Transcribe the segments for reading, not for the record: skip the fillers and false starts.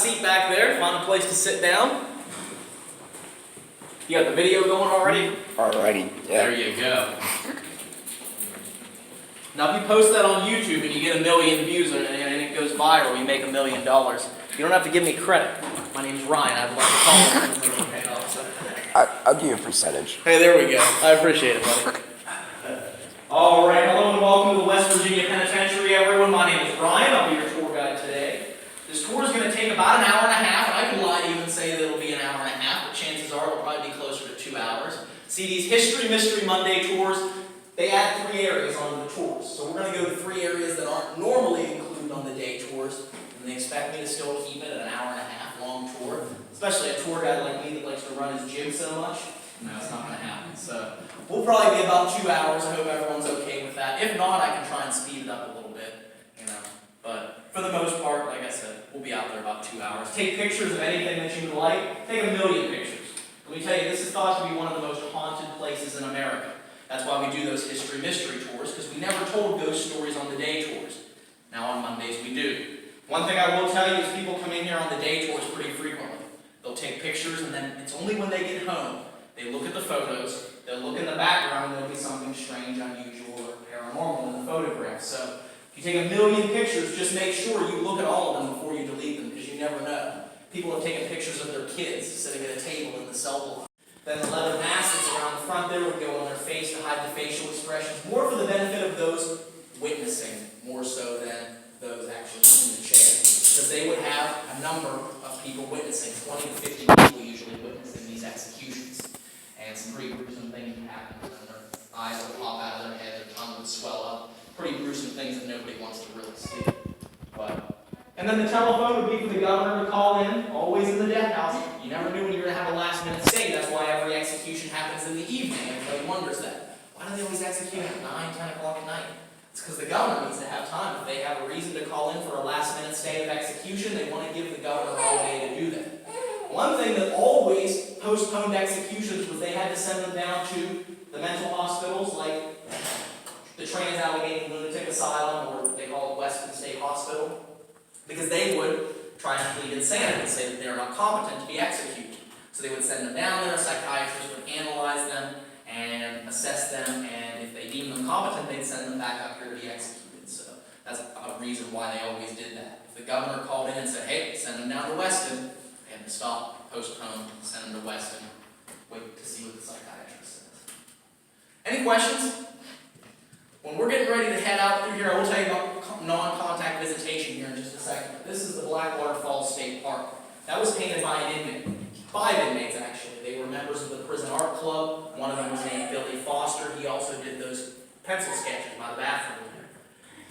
seat back there. Find a place to sit down. You got the video going already? Alrighty, yeah. There you go. Now, if you post that on YouTube and you get 1 million views and it goes viral, you make $1 million. You don't have to give me credit. My name's Ryan. I'd like to call it. I'll give you a percentage. Hey, there we go. I appreciate it, buddy. All right, hello and welcome to the West Virginia Penitentiary, everyone. My name is Ryan. I'll be your tour guide today. This tour is going to take about 1.5 hours, and I can lie to you and say that it'll be 1.5 hours, but chances are it'll probably be closer to 2 hours. See, these History Mystery Monday tours, they add 3 areas onto the tours. So we're going to go to 3 areas that aren't normally included on the day tours, and they expect me to still keep it at 1.5 hour long tour, especially a tour guide like me that likes to run his gym so much. No, it's not going to happen. So we'll probably be about 2 hours. I hope everyone's okay with that. If not, I can try and speed it up a little bit, But for the most part, like I said, we'll be out there about 2 hours. Take pictures of anything that you would like. Take 1 million pictures. Let me tell you, this is thought to be one of the most haunted places in America. That's why we do those history mystery tours, because we never told ghost stories on the day tours. Now on Mondays we do. One thing I will tell you is people come in here on the day tours pretty frequently. They'll take pictures, and then it's only when they get home they look at the photos, they'll look in the background, and there'll be something strange, unusual, or paranormal in the photograph. So if you take 1 million pictures, just make sure you look at all of them before you delete them, because you never know. People have taken pictures of their kids sitting at a table in the cell block. Then the leather mask that's around the front there would go on their face to hide the facial expressions, more for the benefit of those witnessing, more so than those actually in the chair. Because they would have a number of people witnessing, 20 to 50 people usually witnessing these executions. And some pretty gruesome things would happen. Their eyes would pop out of their head, their tongue would swell up. Pretty gruesome things that nobody wants to really see. And then the telephone would be for the governor to call in, always in the death house. You never knew when you were going to have a last-minute stay. That's why every execution happens in the evening. Everybody wonders that. Why do they always execute at 9, 10 o'clock at night? It's because the governor needs to have time. If they have a reason to call in for a last-minute stay of execution, they want to give the governor all day to do that. One thing that always postponed executions was they had to send them down to the mental hospitals like the Trans-Allegheny Lunatic Asylum, or they call it Western State Hospital, because they would try and plead insanity and say that they're not competent to be executed. So they would send them down there, a psychiatrist would analyze them and assess them, and if they deemed them competent, they'd send them back up here to be executed. So that's a reason why they always did that. If the governor called in and said, hey, send them down to Weston, they had to stop, postpone, send them to Weston, wait to see what the psychiatrist says. Any questions? When we're getting ready to head out through here, I will tell you about non-contact visitation here in just a second. This is the Blackwater Falls State Park. That was painted by an inmate. 5 inmates, actually. They were members of the Prison Art Club. One of them was named Billy Foster. He also did those pencil sketches by the bathroom here.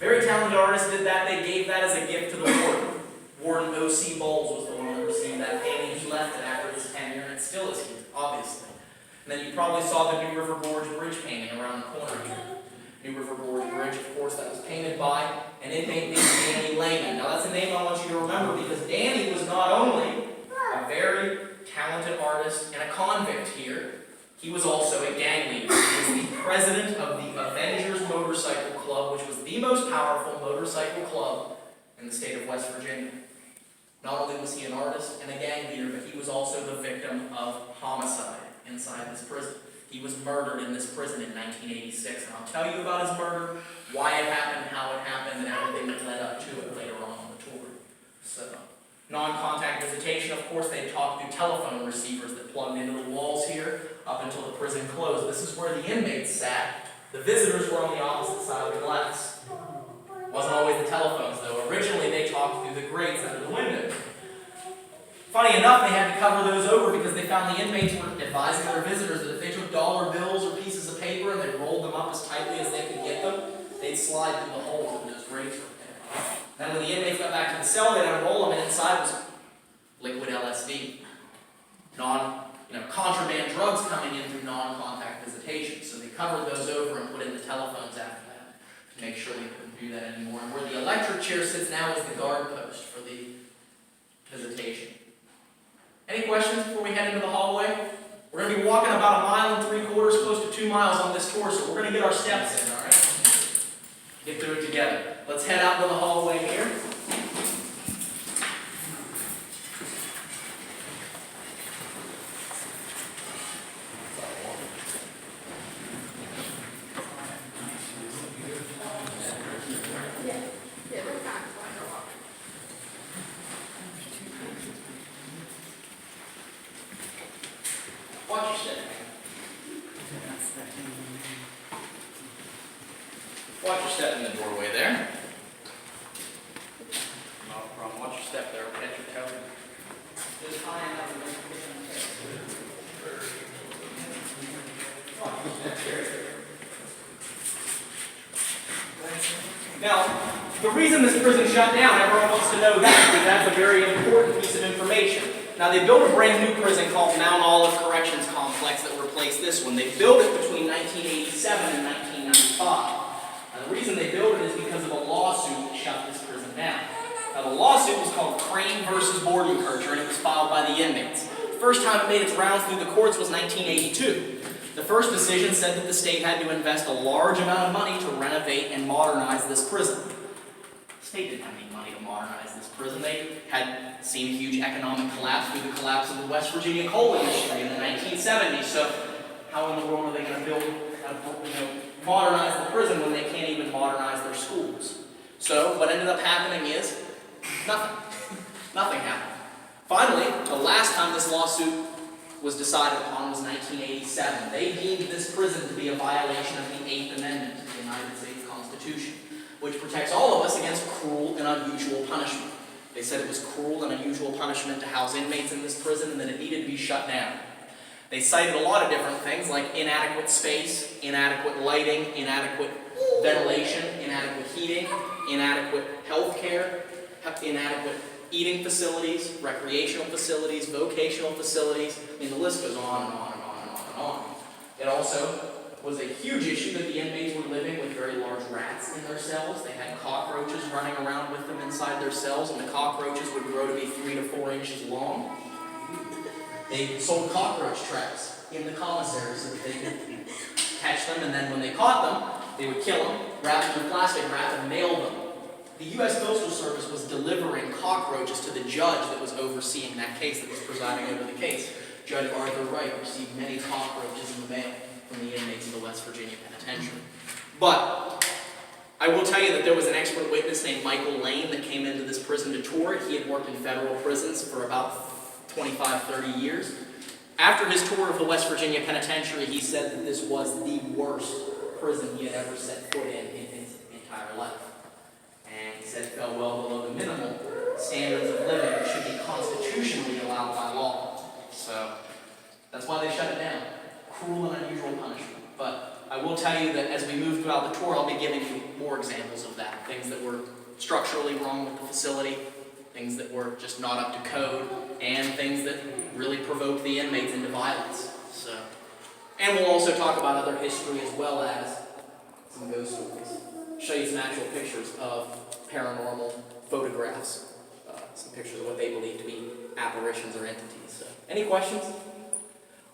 Very talented artist did that. They gave that as a gift to the warden. Warden O.C. Bowles was the one that received that painting. He left it after his tenure, and it still is here, obviously. And then you probably saw the New River Gorge Bridge painting around the corner here. New River Gorge Bridge, of course, that was painted by an inmate named Danny Lehman. Now, that's a name I want you to remember, because Danny was not only a very talented artist and a convict here, he was also a gang leader. He was the president of the Avengers Motorcycle Club, which was the most powerful motorcycle club in the state of West Virginia. Not only was he an artist and a gang leader, but he was also the victim of homicide inside this prison. He was murdered in this prison in 1986, and I'll tell you about his murder, why it happened, how it happened, and everything that led up to it later on the tour. So, non-contact visitation, of course, they talked through telephone receivers that plugged into the walls here up until the prison closed. This is where the inmates sat. The visitors were on the opposite side of the glass. Wasn't always the telephones, though. Originally, they talked through the grates under the window. Funny enough, they had to cover those over because they found the inmates were advising their visitors that if they took dollar bills or pieces of paper and they rolled them up as tightly as they could get them, they'd slide through the holes in those grates right there. Then when the inmates got back to the cell, they'd unroll them, and inside was liquid LSD. Contraband drugs coming in through non-contact visitation. So they covered those over and put in the telephones after that to make sure they couldn't do that anymore. And where the electric chair sits now is the guard post for the visitation. Any questions before we head into the hallway? We're going to be walking about 1 3/4 miles, close to 2 miles on this tour, so we're going to get our steps in, all right? Get through it together. Let's head out into the hallway here. Watch your step in the doorway there. Not a problem. Watch your step there. Catch your toe. Just high enough. Now, the reason this prison shut down, everyone wants to know that, because that's a very important piece of information. Now, they built a brand new prison called Mount Olive Corrections Complex that replaced this one. They built it between 1987 and 1995. Now, the reason they built it is because of a lawsuit that shut this prison down. Now, the lawsuit was called Crane versus Bordenkercher, and it was filed by the inmates. The first time it made its rounds through the courts was 1982. The first decision said that the state had to invest a large amount of money to renovate and modernize this prison. The state didn't have any money to modernize this prison. They had seen a huge economic collapse through the collapse of the West Virginia coal industry in the 1970s. So how in the world are they going to modernize the prison when they can't even modernize their schools? So what ended up happening is nothing. Nothing happened. Finally, the last time this lawsuit was decided upon was 1987. They deemed this prison to be a violation of the 8th Amendment to the United States Constitution, which protects all of us against cruel and unusual punishment. They said it was cruel and unusual punishment to house inmates in this prison and that it needed to be shut down. They cited a lot of different things like inadequate space, inadequate lighting, inadequate ventilation, inadequate heating, inadequate health care, inadequate eating facilities, recreational facilities, vocational facilities. I mean, the list goes on and on and on and on and on. It also was a huge issue that the inmates were living with very large rats in their cells. They had cockroaches running around with them inside their cells, and the cockroaches would grow to be 3 to 4 inches long. They sold cockroach traps in the commissary so that they could catch them, and then when they caught them, they would kill them, wrap them in plastic wrap, and mail them. The U.S. Postal Service was delivering cockroaches to the judge that was overseeing that case, that was presiding over the case. Judge Arthur Wright received many cockroaches in the mail from the inmates of the West Virginia Penitentiary. But I will tell you that there was an expert witness named Michael Lane that came into this prison to tour it. He had worked in federal prisons for about 25, 30 years. After his tour of the West Virginia Penitentiary, he said that this was the worst prison he had ever set foot in his entire life. And he said it fell well below the minimal standards of living that should be constitutionally allowed by law. So that's why they shut it down. Cruel and unusual punishment. But I will tell you that as we move throughout the tour, I'll be giving you more examples of that. Things that were structurally wrong with the facility, things that were just not up to code, and things that really provoked the inmates into violence. And we'll also talk about other history as well as some ghost stories. Show you some actual pictures of paranormal photographs, some pictures of what they believe to be apparitions or entities. So, any questions?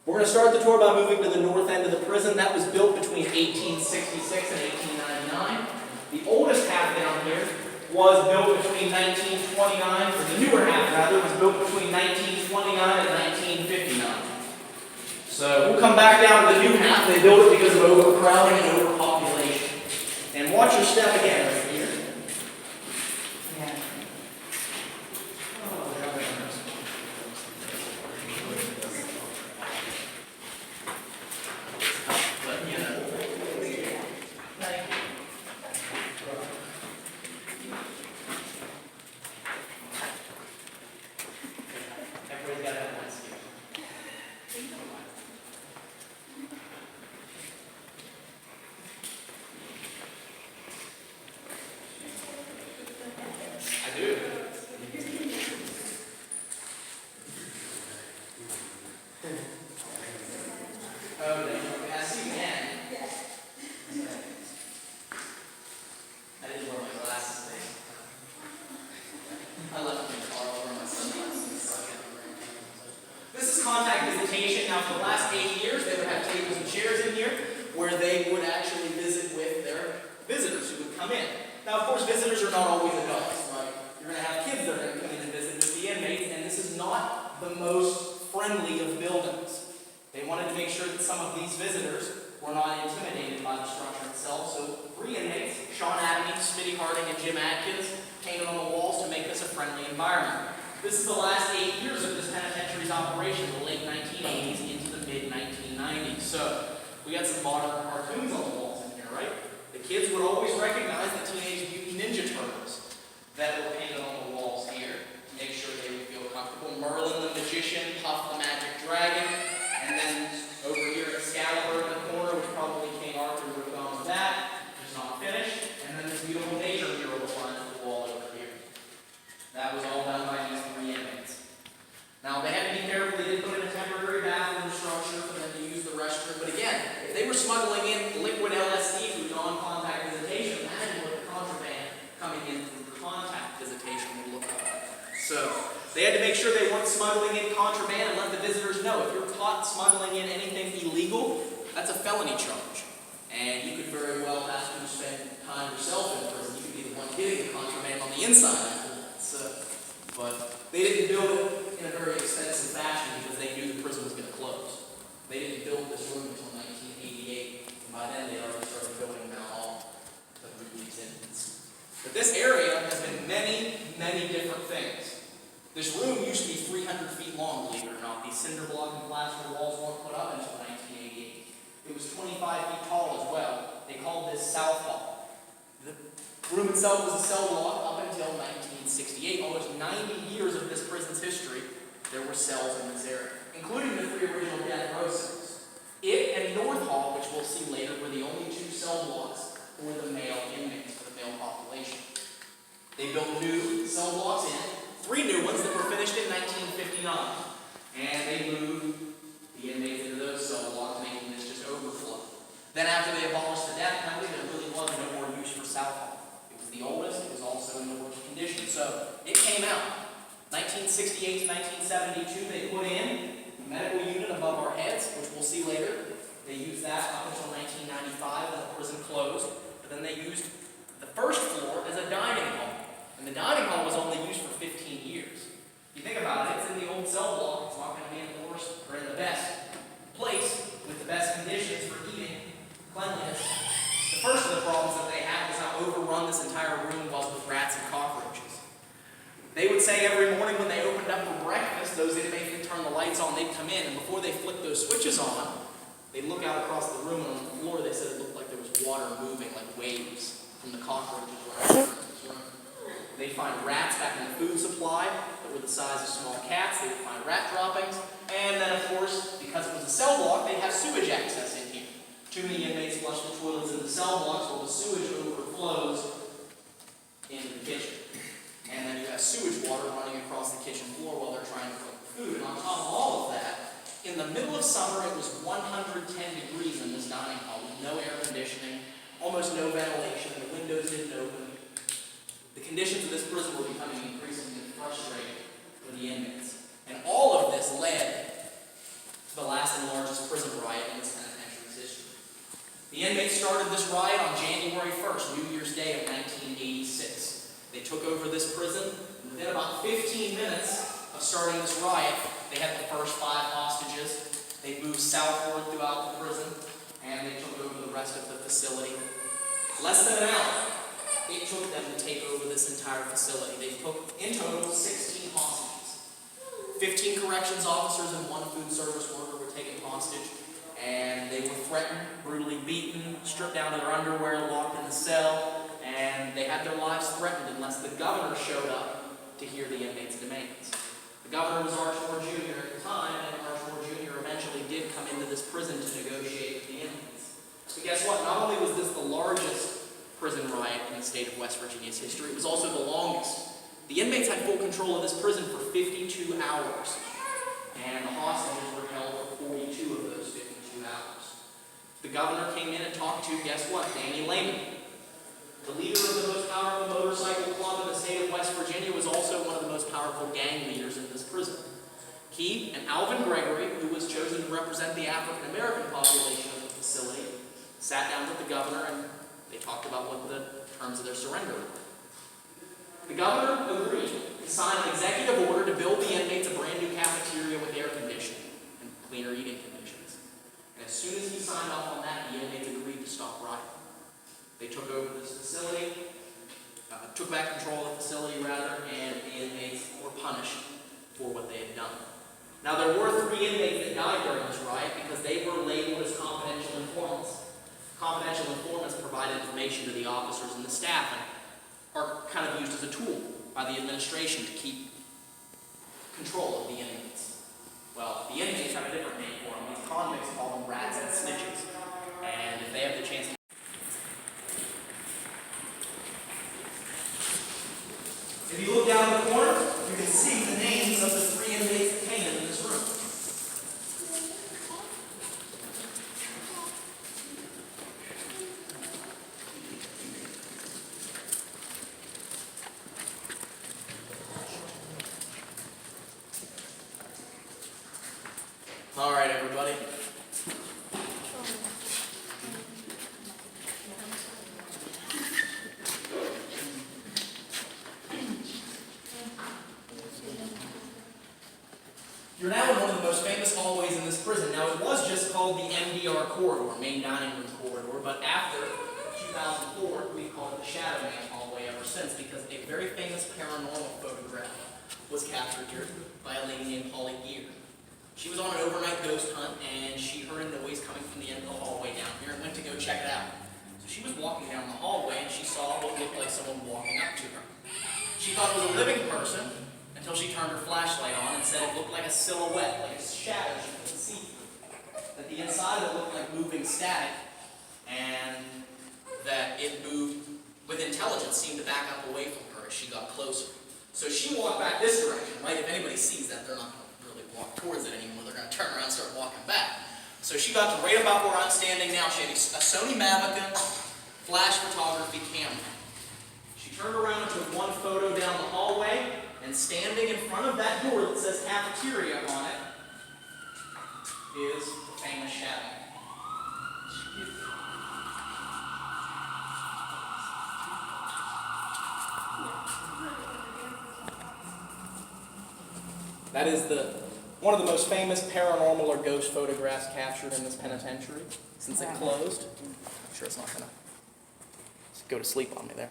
We're going to start the tour by moving to the north end of the prison. That was built between 1866 and 1899. The oldest half down here was built between 1929, or the newer half rather, was built between 1929 and 1959. So we'll come back down to the new half. They built it because of overcrowding and overpopulation. And watch your step again right here. Yeah. But, you know. Everybody's got to have one skill. I do. Oh, no. I see again. I didn't wear my glasses today. I left them in the car. I'll wear my sunglasses. This is contact visitation. Now, for the last 8 years, they would have tables and chairs in here where they would actually visit with their visitors who would come in. Now, of course, visitors are not always adults, right? You're going to have kids that are going to come in and visit with the inmates, and this is not the most friendly of buildings. They wanted to make sure that some of these visitors were not intimidated by the structure itself, so 3 inmates, Sean Adamy, Smitty Harding, and Jim Atkins, painted on the walls to make this a friendly environment. This is the last 8 years of this penitentiary's operation, the late 1980s into the mid-1990s. So, we got some modern cartoons on the walls in here, right? The The kids would always recognize the Teenage Mutant Ninja Turtles that were painted on the walls here to make sure they would feel comfortable. Merlin the Magician, Puff the Magic Dragon, and then over here Excalibur in the corner, which probably King Arthur would have gone with that, which is not finished. And then this beautiful nature mural behind the wall over here. That was all done by these 3 inmates. Now, they had to be careful. They did put in a temporary bathroom structure for them to use the restroom. But again, if they were smuggling in liquid LSD through non-contact visitation, imagine what the contraband coming in through contact visitation would look like. So, they had to make sure they weren't smuggling in contraband and let the visitors know. If you're caught smuggling in anything illegal, that's a felony charge. And you could very well have to spend time yourself in prison. You could be the one getting the contraband on the inside after that. But they didn't build it in a very expensive fashion because they knew the prison was going to close. They didn't build this room until 1988. And by then, they already started building Mount Hall to root these inmates. But this area has been many, many different things. This room used to be 300 feet long, believe it or not. These cinder block and plaster walls weren't put up until 1988. It was 25 feet tall as well. They called this South Hall. The room itself was a cell block up until 1968. Almost 90 years of this prison's history, there were cells in this area, including the 3 original death row cells. It and North Hall, which we'll see later, were the only 2 cell blocks for the male inmates, for the male population. They built new cell blocks in, 3 new ones that were finished in 1959. And they moved the inmates into those cell blocks, making this just overflow. Then after they abolished the death penalty, there really was no more use for South Hall. It was the oldest, it was also in the worst condition. So it came out. 1968 to 1972, they put in a medical unit above our heads, which we'll see later. They used that up until 1995 when the prison closed. But then they used the first floor as a dining hall. And the dining hall was only used for 15 years. You think about it, it's in the old cell block. It's not going to be in the worst or in the best place with the best conditions for eating, cleanliness. The first of the problems that they had was how overrun this entire room was with rats and cockroaches. They would say every morning when they opened up for breakfast, those inmates would turn the lights on, they'd come in, and before they flicked those switches on, they'd look out across the room, and on the floor they said it looked like there was water moving, like waves from the cockroaches around this room. They'd find rats back in the food supply that were the size of small cats. They would find rat droppings. And then, of course, because it was a cell block, they'd have sewage access in here. Too many inmates flush the toilets in the cell blocks while the sewage overflows into the kitchen. And then you have sewage water running across the kitchen floor while they're trying to cook food. And on top of all of that, in the middle of summer, it was 110 degrees in this dining hall with no air conditioning, almost no ventilation. The windows didn't open. The conditions of this prison were becoming increasingly frustrating for the inmates. And all of this led to the last and largest prison riot in this penitentiary's history. The inmates started this riot on January 1st, New Year's Day of 1986. They took over this prison, and within about 15 minutes of starting this riot, they had the first 5 hostages. They moved southward throughout the prison, and they took over the rest of the facility. Less than an hour it took them to take over this entire facility. They took, in total, 16 hostages. 15 corrections officers and 1 food service worker were taken hostage, and they were threatened, brutally beaten, stripped down to their underwear, locked in the cell, and they had their lives threatened unless the governor showed up to hear the inmates' demands. The governor was Archmore Jr. at the time, and Archmore Jr. eventually did come into this prison to negotiate with the inmates. But guess what? Not only was this the largest prison riot in the state of West Virginia's history, it was also the longest. The inmates had full control of this prison for 52 hours, and the hostages were held for 42 of those 52 hours. The governor came in and talked to, guess what, Danny Lehman. The leader of the most powerful motorcycle club in the state of West Virginia was also one of the most powerful gang leaders in this prison. He and Alvin Gregory, who was chosen to represent the African American population of the facility, sat down with the governor and they talked about what the terms of their surrender were. The governor agreed to sign an executive order to build the inmates a brand new cafeteria with air conditioning and cleaner eating conditions. And as soon as he signed off on that, the inmates agreed to stop rioting. They took over this facility, took back control of the facility and the inmates were punished for what they had done. Now there were 3 inmates that died during this riot because they were labeled as confidential informants. Confidential informants provide information to the officers and the staff and are kind of used as a tool by the administration to keep control of the inmates. Well, the inmates have a different name for them. These convicts call them rats and snitches. And if they have the chance to... If you look down in the corner, you can see the names of the 3 inmates that came in this room. All right, everybody. You're now in one of the most famous hallways in this prison. Now, it was just called the MDR corridor, main dining room corridor, but after 2004, we've called it the Shadow Man hallway ever since, because a very famous paranormal photograph was captured here by a lady named Polly Gear. She was on an overnight ghost hunt, and she heard a noise coming from the end of the hallway down here and went to go check it out. So she was walking down the hallway, and she saw what looked like someone walking up to her. She thought it was a living person until she turned her flashlight on and said it looked like a silhouette, like a shadow she couldn't see through. That the inside of it looked like moving static, and that it moved with intelligence, seemed to back up away from her as she got closer. So she walked back this direction, right? If anybody sees that, they're not going to really walk towards it anymore. They're going to turn around and start walking back. So she got to right about where I'm standing now. She had a Sony Mavic flash photography camera. She turned around and took one photo down the hallway, and standing in front of that door that says cafeteria on it is the famous shadow. That is one of the most famous paranormal or ghost photographs captured in this penitentiary since it closed. I'm sure it's not going to go to sleep on me there.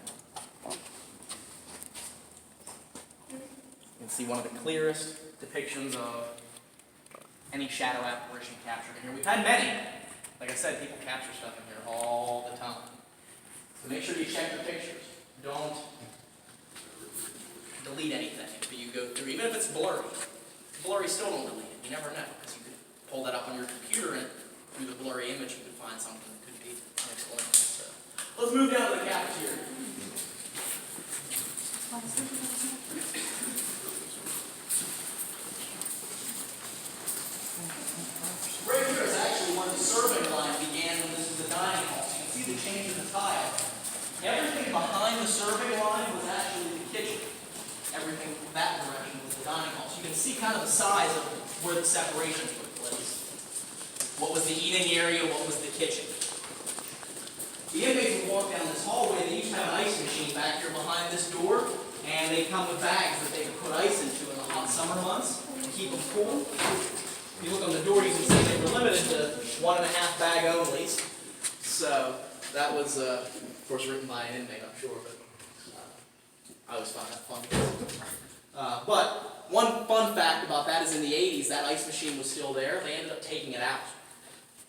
You can see one of the clearest depictions of any shadow apparition captured in here. We've had many. Like I said, people capture stuff in here all the time. So make sure you check your pictures. Don't delete anything if you go through, even if it's blurry. Blurry, still don't delete it. You never know, because you could pull that up on your computer and through the blurry image you could find something that could be unexplained. So let's move down to the cafeteria. Right here is actually where the serving line began when this was the dining hall. So you can see the change in the tile. Everything behind the serving line was actually the kitchen. Everything that direction was the dining hall. So you can see kind of the size of where the separation took place. What was the eating area, what was the kitchen. The inmates would walk down this hallway. They used to have an ice machine back here behind this door, and they come with bags that they could put ice into in the hot summer months to keep them cool. If you look on the door, you can see they were limited to 1.5 bag only. So that was, of course, written by an inmate, I'm sure, but I always found that fun. But one fun fact about that is in the 80s, that ice machine was still there. They ended up taking it out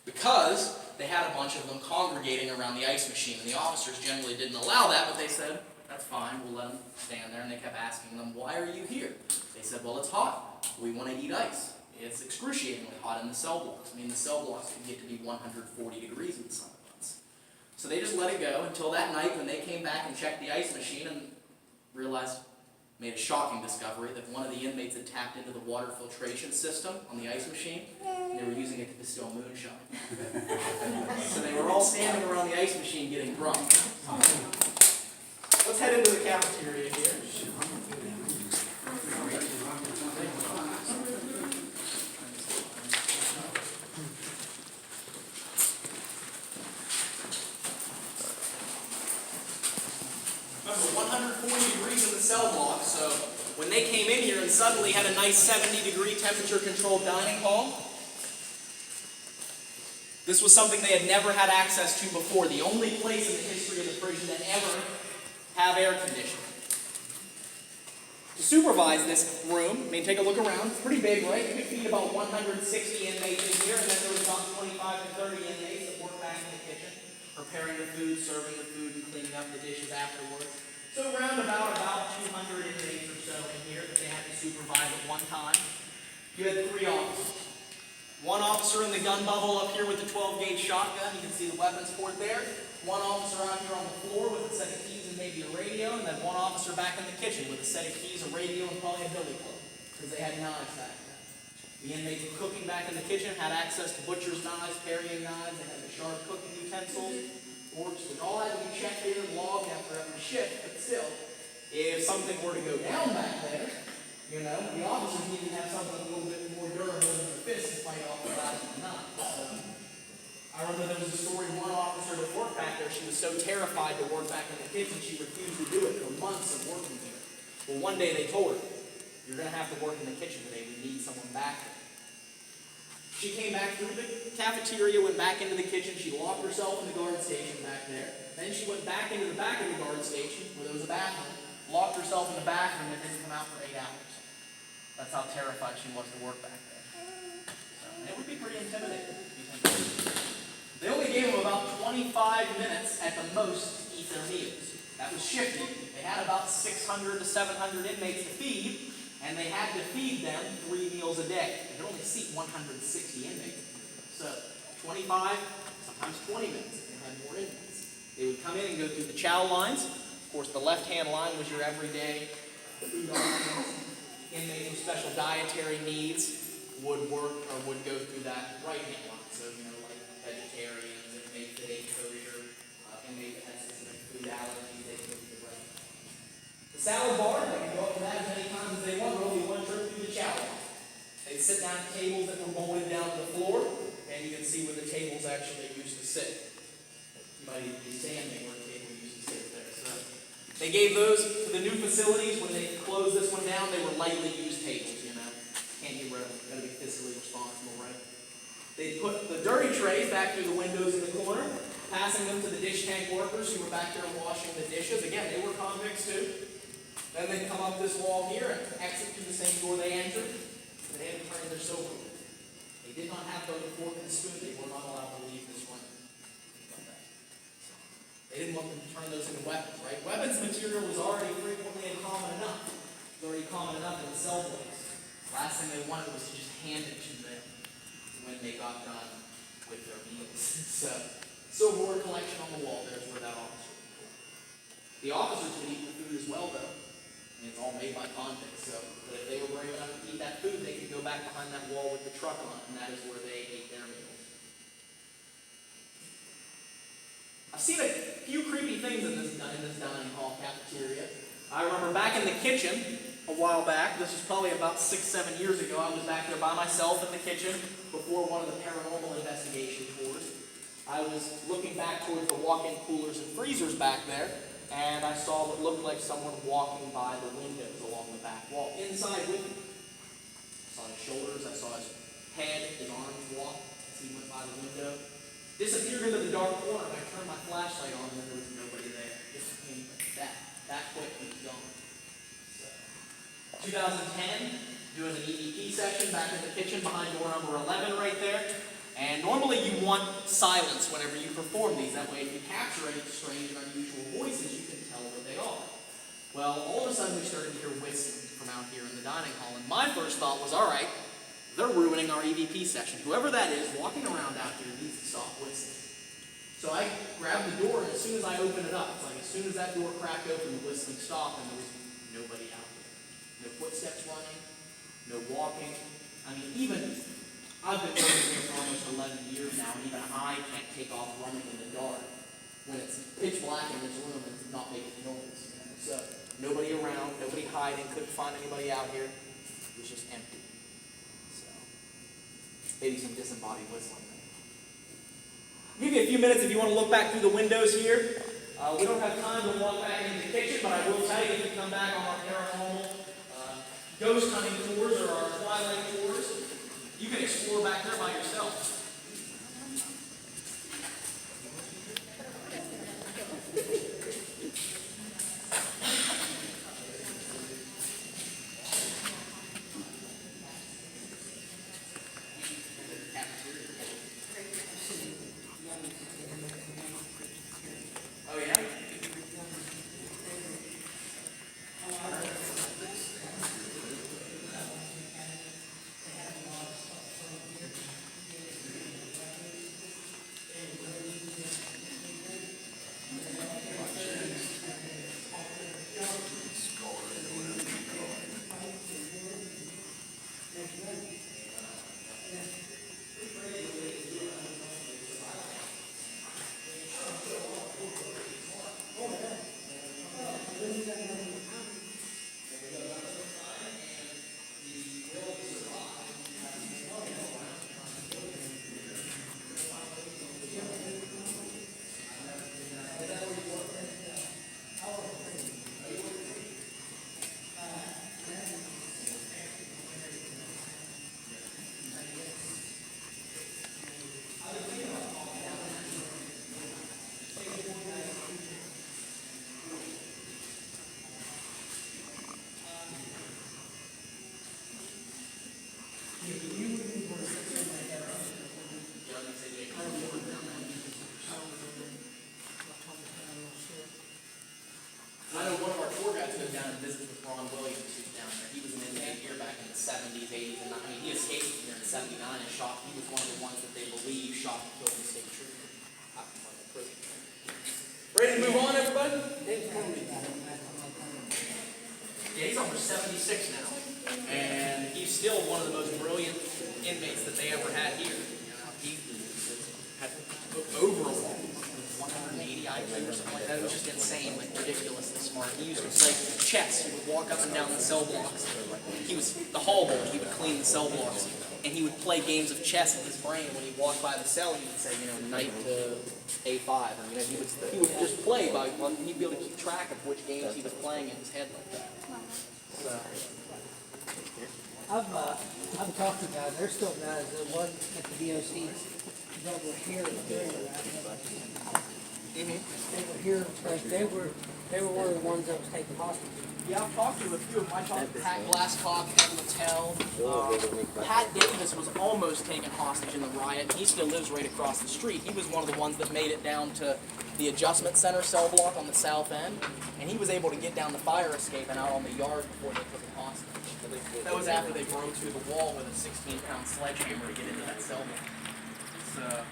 because they had a bunch of them congregating around the ice machine. And the officers generally didn't allow that, but they said, that's fine, we'll let them stand there. And they kept asking them, why are you here? They said, well, it's hot. We want to eat ice. It's excruciatingly hot in the cell blocks. I mean, the cell blocks can get to be 140 degrees in the summer months. So they just let it go until that night when they came back and checked the ice machine and realized, made a shocking discovery that one of the inmates had tapped into the water filtration system on the ice machine, and they were using it to distill moonshine. So they were all standing around the ice machine getting drunk. Let's head into the cafeteria here. Remember, 140 degrees in the cell block, so when they came in here and suddenly had a nice 70-degree temperature-controlled dining hall, this was something they had never had access to before. The only place in the history of the prison that ever have air conditioning. To supervise this room, I mean, take a look around. It's pretty big, right? You could feed about 160 inmates in here, and then there was about 25 to 30 inmates that work back in the kitchen. preparing the food, serving the food, and cleaning up the dishes afterwards. So around about 200 inmates or so in here that they had to supervise at one time. You had 3 officers. One officer in the gun bubble up here with the 12-gauge shotgun. You can see the weapons port there. One officer out here on the floor with a set of keys and maybe a radio, and then one officer back in the kitchen with a set of keys, a radio, and probably a billy club, because they had knives back then. The inmates were cooking back in the kitchen, had access to butcher's knives, paring knives, they had the sharp cooking utensils, forks, which all had to be checked in and logged after every shift, but still, if something were to go down back there, you know, the officers needed to have something a little bit more durable than their fists to fight off the guys with the knife. So, I remember there was a story, one officer that worked back there, she was so terrified to work back in the kitchen, she refused to do it for months of working there. Well, one day they told her, you're going to have to work in the kitchen today, we need someone back there. She came back through the cafeteria, went back into the kitchen, she locked herself in the guard station back there. Then she went back into the back of the guard station, where there was a bathroom, locked herself in the bathroom, and didn't come out for 8 hours. That's how terrified she was to work back there. So, it would be pretty intimidating. They only gave them about 25 minutes at the most to eat their meals. That was shifting. They had about 600 to 700 inmates to feed, and they had to feed them 3 meals a day. They could only seat 160 inmates. So 25, sometimes 20 minutes if they had more inmates. They would come in and go through the chow lines. Of course, the left-hand line was your everyday food offerings. Inmates with special dietary needs would work or would go through that right-hand line. So, you know, like vegetarians, inmates that ate kosher, inmates that had specific food allergies, they could go through the right hand line. The salad bar, they could go up to that as many times as they want, or only one trip through the chow line. They'd sit down at tables that were molded down to the floor, and you can see where the tables actually used to sit. You might even be standing where the table used to sit there. So they gave those to the new facilities. When they closed this one down, they were lightly used tables, you know. Can't get rid of them. Got to be fiscally responsible, right? They put the dirty trays back through the windows in the corner, passing them to the dish tank workers who were back there washing the dishes. Again, they were convicts too. Then they'd come up this wall here and exit through the same door they entered. They had to turn their silverware. They did not have both a fork and a spoon. They were not allowed to leave this room. They didn't want them to turn those into weapons, right? Weapons material was already frequently and common enough. It was already common enough in the cell place. Last thing they wanted was to just hand it to them when they got done with their meals. So, silverware collection on the wall, there's where that officer would go. The officers could eat the food as well, though. And it's all made by convicts, so but if they were brave enough to eat that food, they could go back behind that wall with the truck on it, and that is where they ate their meals. I've seen a few creepy things in this dining hall cafeteria. I remember back in the kitchen a while back, this was probably about 6-7 years ago, I was back there by myself in the kitchen before one of the paranormal investigation tours. I was looking back towards the walk-in coolers and freezers back there, and I saw what looked like someone walking by the windows along the back wall, inside with me. I saw his shoulders, I saw his head, his arms walk as he went by the window. Disappeared into the dark corner, and I turned my flashlight on, and there was nobody there. Just came that quick, he was gone. So, 2010, doing an EVP session back in the kitchen behind door number 11 right there. And normally you want silence whenever you perform these. That way if you capture any strange and unusual voices, you can tell what they are. Well, all of a sudden we started to hear whistling from out here in the dining hall. And my first thought was, all right, they're ruining our EVP session. Whoever that is walking around out here needs to stop whistling. So I grabbed the door, and as soon as I opened it up, it's like as soon as that door cracked open, the whistling stopped, and there was nobody out there. No footsteps running, no walking. I mean, even I've been working here for almost 11 years now, and even I can't take off running in the dark when it's pitch black in this room and not making noise. You know? So nobody around, nobody hiding, couldn't find anybody out here. It was just empty. So maybe some disembodied whistling. I'll give you a few minutes if you want to look back through the windows here. We don't have time to walk back into the kitchen, but I will tell you if you come back on our paranormal ghost hunting tours or our twilight tours, you can explore back there by yourself. and killed the state trooper out in front of the prison. Ready to move on, everybody? Yeah, he's almost 76 now, and he's still one of the most brilliant inmates that they ever had here. You know, he had over 180 IQ or something like that. It was just insane, like ridiculously smart. He used to play chess. He would walk up and down the cell blocks. He was the hall boy. He would clean the cell blocks, and he would play games of chess in his brain. When he walked by the cell, he would say, you know, knight to A5. And, you know, he would just play by one. He'd be able to keep track of which games he was playing in his head like that. So. I've talked to guys. There's still guys that work at the DOC that were here during the riot. They were here, like they were one of the ones that was taken hostage. Yeah, I've talked to a few of them. I talked to Pat Glasscock, Ed Littell. Pat Davis was almost taken hostage in the riot. He still lives right across the street. He was one of the ones that made it down to the Adjustment Center cell block on the south end, and he was able to get down the fire escape and out on the yard before they took him hostage. That was after they broke through the wall with a 16-pound sledgehammer to get into that cell block. So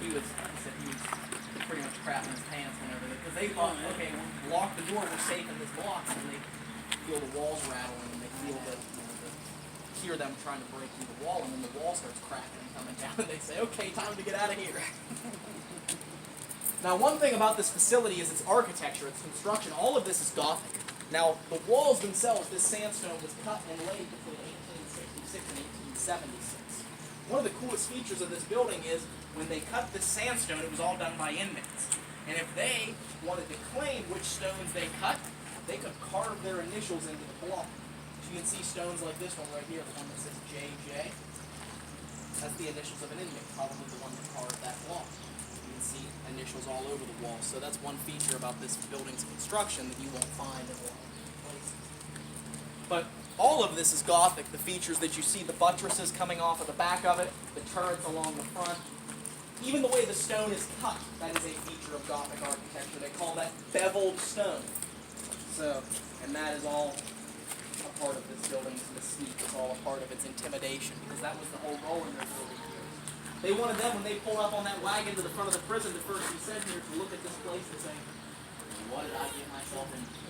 he was pretty much crapping his pants whenever because they thought, okay, we'll lock the door, we're safe in this block, and they feel the walls rattling, and they feel hear them trying to break through the wall, and then the wall starts cracking and coming down, and they say, okay, time to get out of here. Now, one thing about this facility is its architecture, its construction. All of this is Gothic. Now, the walls themselves, this sandstone was cut and laid between 1866 and 1876. One of the coolest features of this building is when they cut this sandstone, it was all done by inmates. And if they wanted to claim which stones they cut, they could carve their initials into the block. So you can see stones like this one right here, the one that says JJ. That's the initials of an inmate, probably the one that carved that block. You can see initials all over the wall. So that's one feature about this building's construction that you won't find in a lot of places. But all of this is Gothic. The features that you see, the buttresses coming off of the back of it, the turrets along the front, even the way the stone is cut, that is a feature of Gothic architecture. They call that beveled stone. So, and that is all a part of this building's mystique. It's all a part of its intimidation, because that was the whole goal in their building years. They wanted them, when they pulled up on that wagon to the front of the prison to first be sent here, to look at this place and say, what did I get myself into?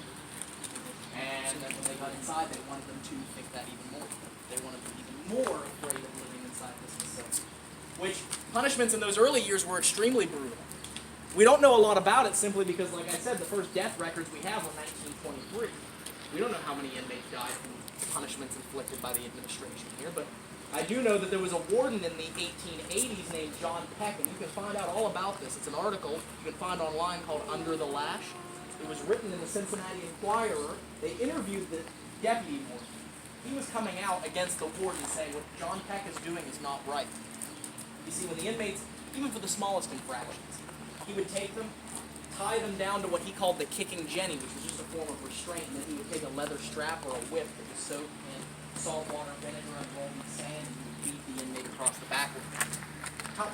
And then when they got inside, they wanted them to think that even more. They wanted them even more afraid of living inside this facility. Which, punishments in those early years were extremely brutal. We don't know a lot about it simply because, like I said, the first death records we have were 1923. We don't know how many inmates died from punishments inflicted by the administration here, but I do know that there was a warden in the 1880s named John Peck, and you can find out all about this. It's an article you can find online called Under the Lash. It was written in the Cincinnati Enquirer. They interviewed the deputy warden. He was coming out against the warden saying what John Peck is doing is not right. You see, when the inmates, even for the smallest infractions, he would take them, tie them down to what he called the kicking jenny, which was just a form of restraint, and then he would take a leather strap or a whip that was soaked in salt water, vinegar, and rolling sand, and he would beat the inmate across the back with it.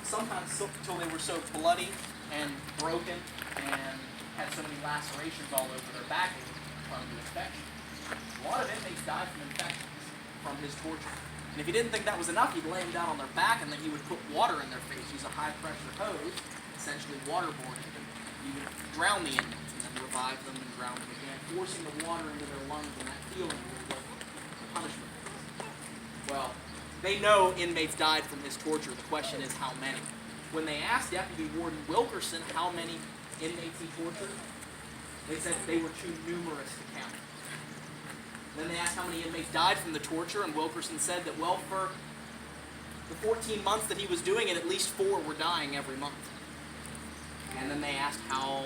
Sometimes until they were so bloody and broken and had so many lacerations all over their back, they were prone to infection. A lot of inmates died from infections from his torture. And if he didn't think that was enough, he'd lay them down on their back, and then he would put water in their face, use a high-pressure hose, essentially waterboarding them. He would drown the inmates and then revive them and drown them again, forcing the water into their lungs, and that feeling was what the punishment was. Well, they know inmates died from his torture. The question is how many. When they asked Deputy Warden Wilkerson how many inmates he tortured, they said they were too numerous to count. Then they asked how many inmates died from the torture, and Wilkerson said that, well, for the 14 months that he was doing it, at least 4 were dying every month. And then they asked how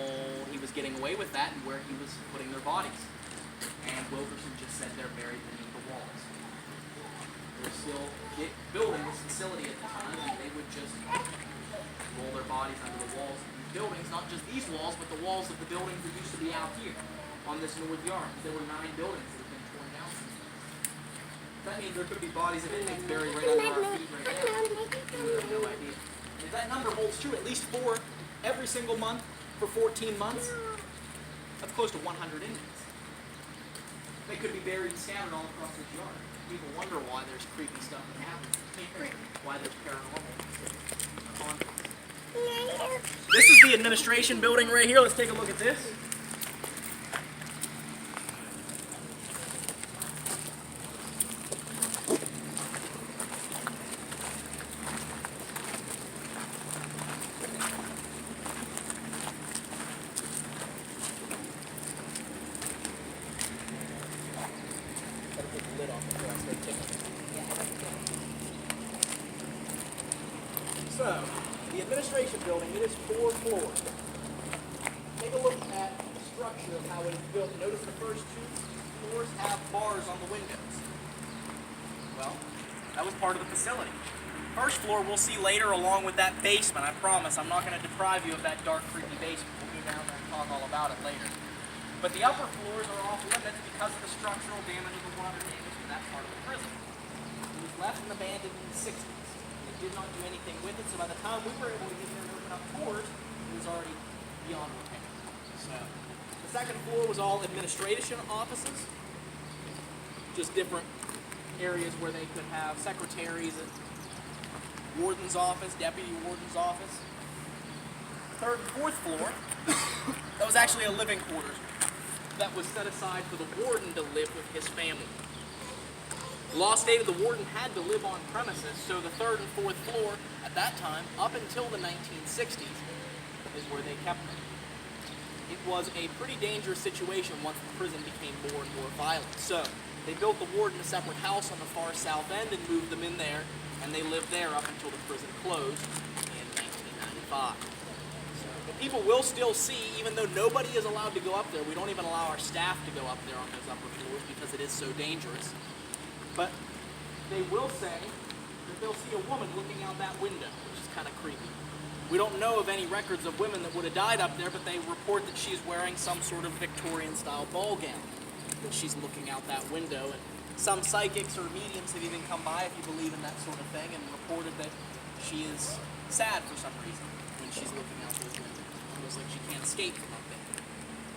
he was getting away with that and where he was putting their bodies. And Wilkerson just said they're buried beneath the walls. They were still building this facility at the time, and they would just roll their bodies under the walls of these buildings, not just these walls, but the walls of the buildings that used to be out here on this north yard. There were 9 buildings that had been torn down. That means there could be bodies of inmates buried right under our feet right now. We have no idea. And if that number holds true, at least 4 every single month for 14 months, that's close to 100 inmates. They could be buried scattered all across this yard. People wonder why there's creepy stuff that happens here, why there's paranormal. the administration building right here. Let's take a look at this. So, the administration building, it is 4 floors. Take a look at the structure of how it is built. Notice the first 2 floors have bars on the windows. Well, that was part of the facility. First floor we'll see later along with that basement. I promise I'm not going to deprive you of that dark, creepy basement. We'll go down there and talk all about it later. But the upper floors are off limits because of the structural damage and the water damage in that part of the prison. It was left and abandoned in the 60s. Did not do anything with it, so by the time we were able to get there and open up tours, it was already beyond repair. So, the second floor was all administration offices, just different areas where they could have secretaries, warden's office, deputy warden's office. Third and fourth floor, that was actually a living quarters that was set aside for the warden to live with his family. The law stated the warden had to live on premises, so the third and fourth floor at that time, up until the 1960s, is where they kept them. It was a pretty dangerous situation once the prison became more and more violent. So they built the warden a separate house on the far south end and moved them in there, and they lived there up until the prison closed in 1995. But people will still see, even though nobody is allowed to go up there, we don't even allow our staff to go up there on those upper floors because it is so dangerous. But they will say that they'll see a woman looking out that window, which is kind of creepy. We don't know of any records of women that would have died up there, but they report that she's wearing some sort of Victorian-style ball gown, that she's looking out that window. And some psychics or mediums have even come by, if you believe in that sort of thing, and reported that she is sad for some reason when she's looking out those windows. It feels like she can't escape from up there.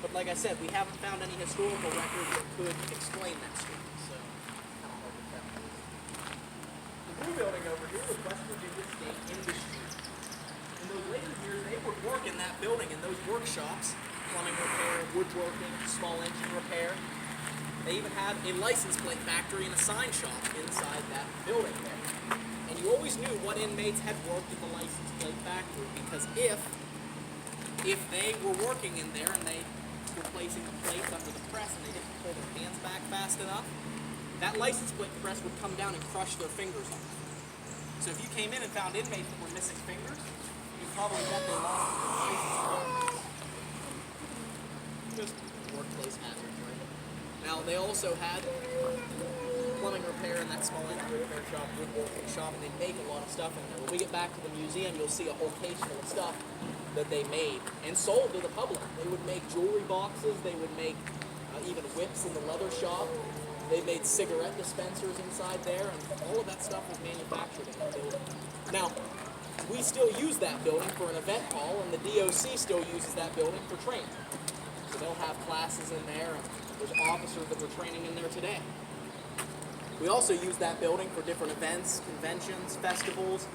But like I said, we haven't found any historical record that could explain that story. The new building over here was West Virginia State Industry. In those later years, they would work in that building, in those workshops, plumbing repair, woodworking, small engine repair. They even had a license plate factory and a sign shop inside that building there. And you always knew what inmates had worked at the license plate factory, because if they were working in there and they were placing the plates under the press and they didn't pull their hands back fast enough, that license plate press would come down and crush their fingers off. So if you came in and found inmates that were missing fingers, you probably bet they lost their license plate. Just workplace hazards, right? Now, they also had plumbing repair and that small engine repair shop, woodworking shop, and they make a lot of stuff in there. When we get back to the museum, you'll see a whole case full of stuff that they made and sold to the public. They would make jewelry boxes, they would make even whips in the leather shop. They made cigarette dispensers inside there, and all of that stuff was manufactured in that building. Now, we still use that building for an event hall, and the DOC still uses that building for training. So they'll have classes in there, and there's officers that we're training in there today. We also use that building for different events, conventions, festivals.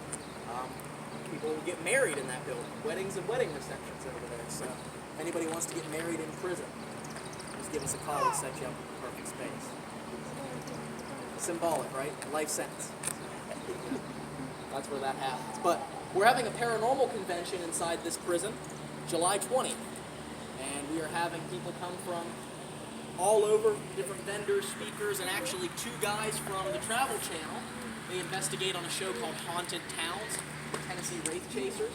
People will get married in that building, weddings and wedding receptions over there. So if anybody wants to get married in prison, just give us a call, we'll set you up in the perfect space. Symbolic, right? Life sentence. That's where that happens. But we're having a paranormal convention inside this prison, July 20th. And we are having people come from all over, different vendors, speakers, and actually 2 guys from the Travel Channel. They investigate on a show called Haunted Towns, Tennessee Wraith Chasers.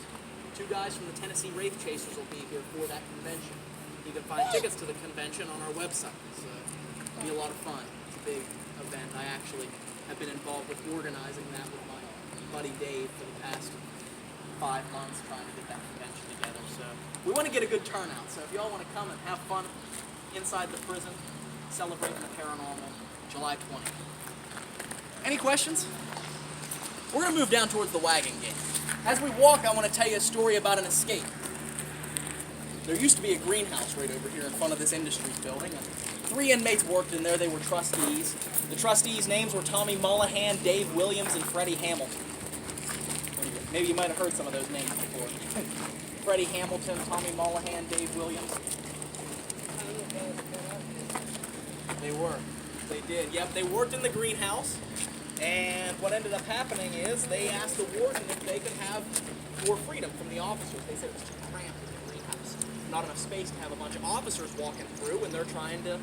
2 guys from the Tennessee Wraith Chasers will be here for that convention. You can find tickets to the convention on our website. So it'll be a lot of fun. It's a big event. I actually have been involved with organizing that with my buddy Dave for the past 5 months, trying to get that convention together. So we want to get a good turnout. So if y'all want to come and have fun inside the prison, celebrating the paranormal, July 20th. Any questions? We're going to move down towards the wagon gate. As we walk, I want to tell you a story about an escape. There used to be a greenhouse right over here in front of this industries building. 3 inmates worked in there. They were trustees. The trustees' names were Tommy Mullahan, Dave Williams, and Freddie Hamilton. Maybe you might have heard some of those names before. Freddie Hamilton, Tommy Mullahan, Dave Williams. They were. They did. Yep, they worked in the greenhouse. And what ended up happening is they asked the warden if they could have more freedom from the officers. They said it was too cramped in the greenhouse. Not enough space to have a bunch of officers walking through when they're trying to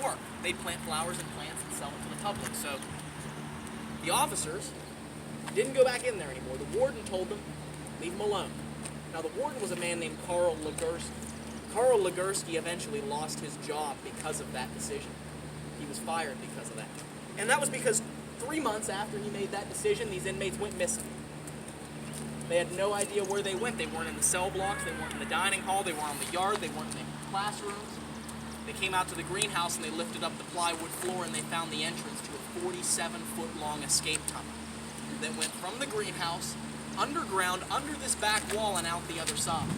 work. They'd plant flowers and plants and sell them to the public. So the officers didn't go back in there anymore. The warden told them, leave them alone. Now the warden was a man named Carl Legursky. Carl Legursky eventually lost his job because of that decision. He was fired because of that. And that was because 3 months after he made that decision, these inmates went missing. They had no idea where they went. They weren't in the cell blocks, they weren't in the dining hall, they weren't in the yard, they weren't in the classrooms. They came out to the greenhouse and they lifted up the plywood floor and they found the entrance to a 47-foot-long escape tunnel that went from the greenhouse underground, under this back wall, and out the other side.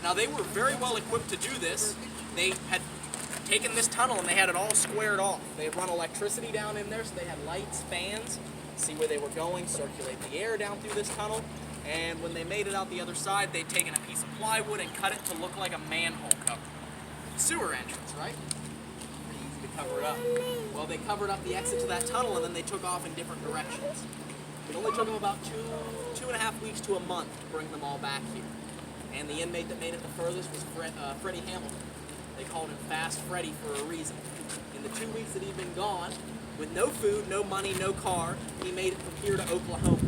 Now, they were very well equipped to do this. They had taken this tunnel and they had it all squared off. They had run electricity down in there, so they had lights, fans, see where they were going, circulate the air down through this tunnel. And when they made it out the other side, they'd taken a piece of plywood and cut it to look like a manhole cover. Sewer entrance, right? Pretty easy to cover it up. Well, they covered up the exit to that tunnel and then they took off in different directions. It only took them about two and a half weeks to a month to bring them all back here. And the inmate that made it the furthest was Freddie Hamilton. They called him Fast Freddie for a reason. In the 2 weeks that he'd been gone, with no food, no money, no car, he made it from here to Oklahoma.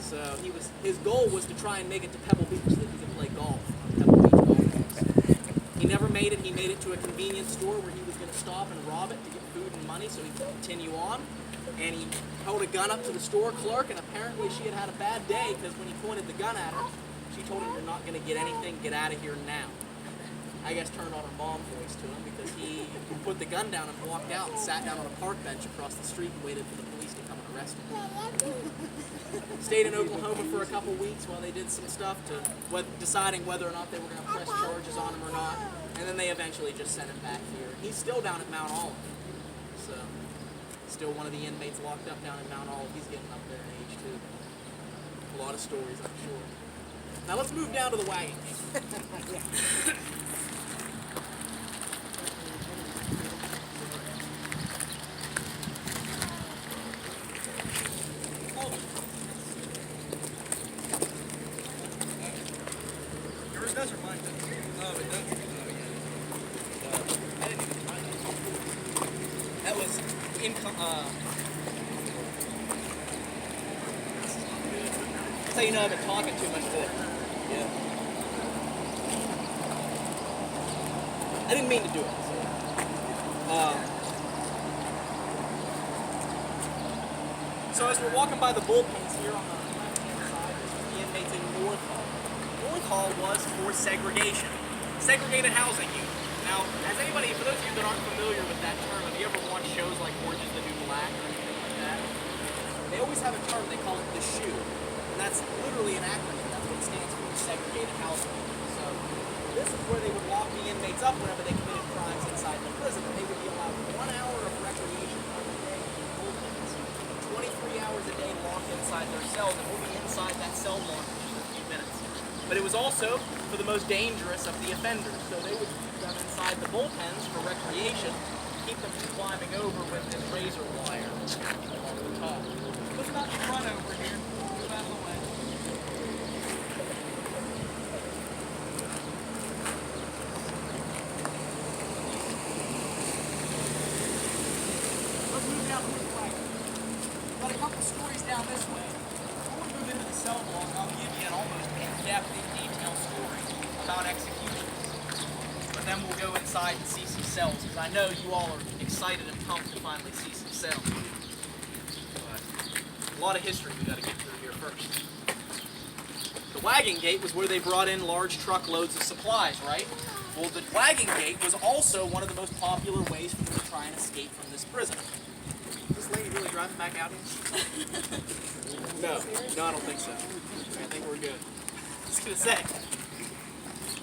So his goal was to try and make it to Pebble Beach so that he could play golf on Pebble Beach golf course. He never made it. He made it to a convenience store where he was going to stop and rob it to get food and money so he could continue on. And he held a gun up to the store clerk, and apparently she had had a bad day because when he pointed the gun at her, she told him, "You're not going to get anything, get out of here now." I guess turned on her mom voice to him because he put the gun down and walked out and sat down on a park bench across the street and waited for the police to come and arrest him. Stayed in Oklahoma for a couple weeks while they did some stuff to deciding whether or not they were going to press charges on him or not, and then they eventually just sent him back here. He's still down at Mount Olive, so still one of the inmates locked up down in Mount Olive. He's getting up there in age too. A lot of stories, I'm sure. Now let's move down to the wagon. Yours does or mine does? Oh, it does. I didn't even find that. That was that's how you know I've been talking too much today. Yeah. I didn't mean to do it. So as we're walking by the bullpens here on the left-hand side, this is the inmates in North Hall. North Hall was for segregation, segregated housing unit. Now, as anybody, for those of you that aren't familiar with that term, have you ever watched shows like Orange is the New Black or anything like that? They always have a term, they call it the SHOE. And that's literally an acronym. That's what it stands for, segregated housing. So this is where they would lock the inmates up whenever they committed crimes inside the prison. And they would be allowed 1 hour of recreation every day in bullpens. 23 hours a day locked inside their cells, and we'll be inside that cell block in just a few minutes. But it was also for the most dangerous of the offenders. So they would keep them inside the bullpens for recreation, keep them from climbing over with this razor wire along the top. Let's not run over here. Move out of the way. Let's move down this way. Got a couple stories down this way. Before we move into the cell block, I'll give you an almost in-depth, in-detail story about executions. But then we'll go inside and see some cells, because I know you all are excited and pumped to finally see some cells. A lot of history we got to get through here first. The wagon gate was where they brought in large truckloads of supplies, right? Well, the wagon gate was also one of the most popular ways for them to try and escape from this prison. Is this lady really driving back out here? No, I don't think so. I think we're good. I was going to say,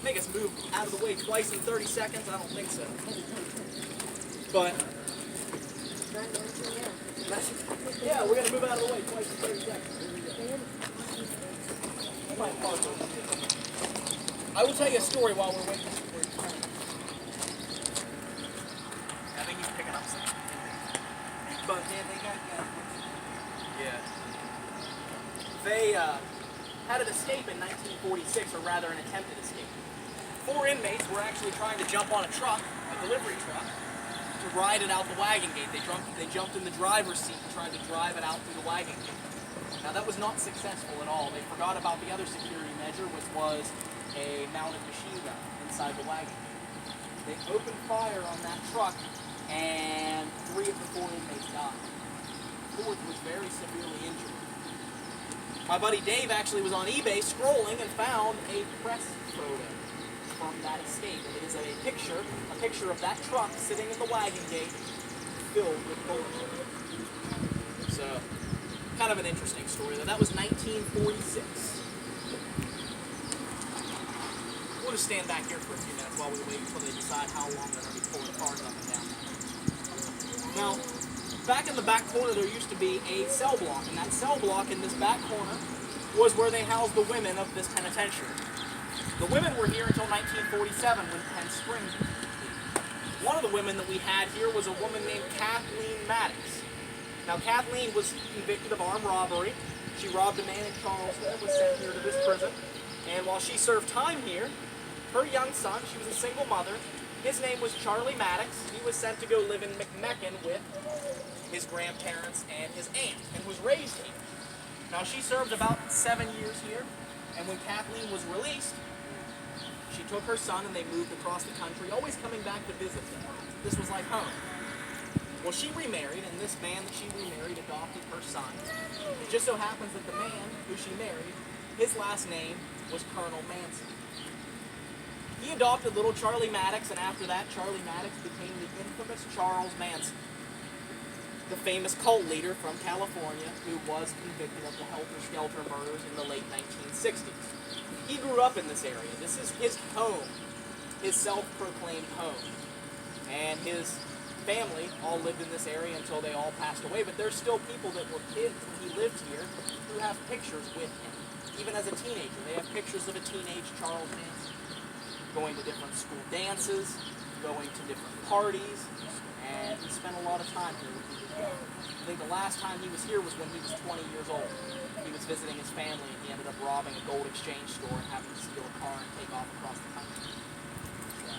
make us move out of the way twice in 30 seconds? I don't think so. But yeah, we're going to move out of the way twice in 30 seconds. find Parker. I will tell you a story while we're waiting for it. I think he's picking up something. But Yeah, they got yeah. They had an escape in 1946, or rather an attempted escape. 4 inmates were actually trying to jump on a truck, a delivery truck, to ride it out the wagon gate. They jumped in the driver's seat and tried to drive it out through the wagon gate. Now that was not successful at all. They forgot about the other security measure, which was a mounted machine gun inside the wagon gate. They opened fire on that truck, and 3 of the 4 inmates died. The 4th was very severely injured. My buddy Dave actually was on eBay scrolling and found a press photo from that escape. And it is a picture of that truck sitting in the wagon gate filled with bullets. So, kind of an interesting story though. That was 1946. We'll just stand back here for a few minutes while we wait until they decide how long they're going to be pulling cars up and down. Now, back in the back corner there used to be a cell block, and that cell block in this back corner was where they housed the women of this penitentiary. The women were here until 1947 when Penn Springs was completed. One of the women that we had here was a woman named Kathleen Maddox. Now Kathleen was convicted of armed robbery. She robbed a man in Charleston and was sent here to this prison. And while she served time here, her young son, she was a single mother, his name was Charlie Maddox. He was sent to go live in McMecken with his grandparents and his aunt, and was raised here. Now she served about 7 years here, and when Kathleen was released, she took her son and they moved across the country, always coming back to visit them. This was like home. Well, she remarried, and this man that she remarried adopted her son. It just so happens that the man who she married, his last name was Colonel Manson. He adopted little Charlie Maddox, and after that, Charlie Maddox became the infamous Charles Manson, the famous cult leader from California who was convicted of the helter-skelter murders in the late 1960s. He grew up in this area. This is his home, his self-proclaimed home. And his family all lived in this area until they all passed away, but there's still people that were kids when he lived here who have pictures with him. Even as a teenager, they have pictures of a teenage Charles Manson going to different school dances, going to different parties, and he spent a lot of time here when he was young. I think the last time he was here was when he was 20 years old. He was visiting his family, and he ended up robbing a gold exchange store and having to steal a car and take off across the country. So,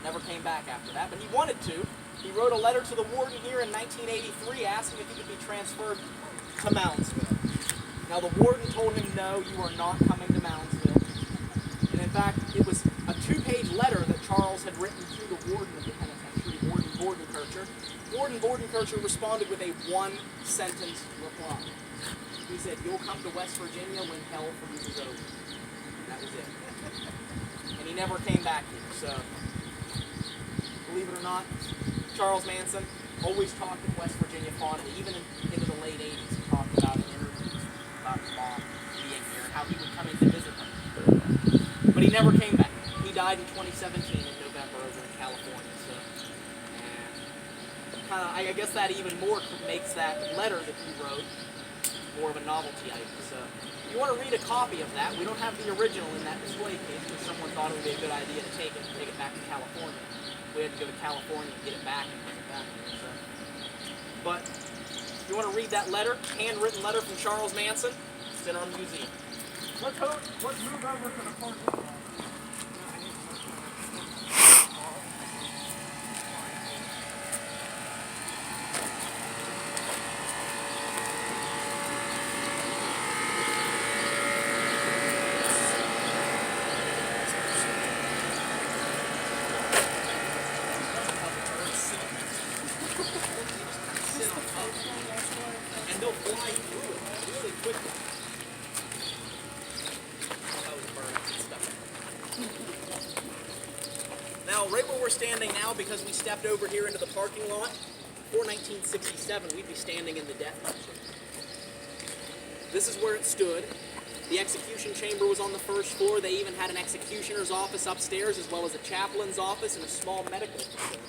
never came back after that, but he wanted to. He wrote a letter to the warden here in 1983 asking if he could be transferred to Moundsville. Now the warden told him, no, you are not coming to Moundsville. And in fact, it was a 2-page letter that Charles had written to the warden of the penitentiary, Warden Bordenkircher. Warden Bordenkircher responded with a 1-sentence reply. He said, you'll come to West Virginia when hell for you is over. And that was it. And he never came back here. So, believe it or not, Charles Manson always talked of West Virginia fondly. Even into the late 80s, he talked about in interviews about his mom being here and how he would come in to visit them. But he never came back. He died in 2017 in November over in California. So, and I guess that even more makes that letter that he wrote more of a novelty item. So, if you want to read a copy of that, we don't have the original in that display case because someone thought it would be a good idea to take it back to California. We had to go to California and get it back and bring it back here. So, but if you want to read that letter, handwritten letter from Charles Manson, it's in our museum. Let's move over to the parking lot. And they'll fly through it really quickly. Now, right where we're standing now, because we stepped over here into the parking lot, before 1967, we'd be standing in the death dungeon. This is where it stood. The execution chamber was on the first floor. They even had an executioner's office upstairs, as well as a chaplain's office and a small medical facility.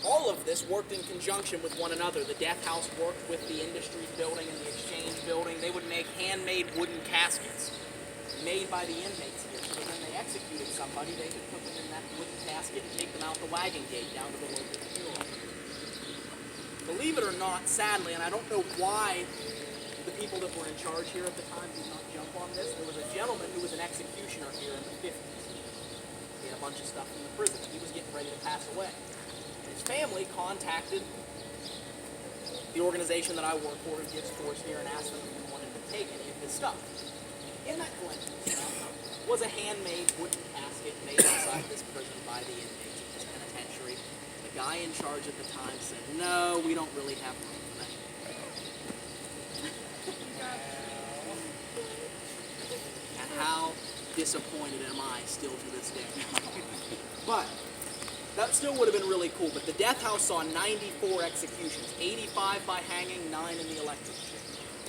all of this worked in conjunction with one another. The death house worked with the industries building and the exchange building. They would make handmade wooden caskets made by the inmates here. So when they executed somebody, they could put them in that wooden casket and take them out the wagon gate down to the local funeral. Believe it or not, sadly, and I don't know why the people that were in charge here at the time did not jump on this, there was a gentleman who was an executioner here in the 50s. He had a bunch of stuff from the prison. He was getting ready to pass away. And his family contacted the organization that I work for, who gives tours here, and asked them if they wanted to take any of his stuff. In that collection was a handmade wooden casket made inside this prison by the inmates of this penitentiary. The guy in charge at the time said, "No, we don't really have room for that." And how disappointed am I still to this day. But that still would have been really cool. But the death house saw 94 executions, 85 by hanging, 9 in the electric chair.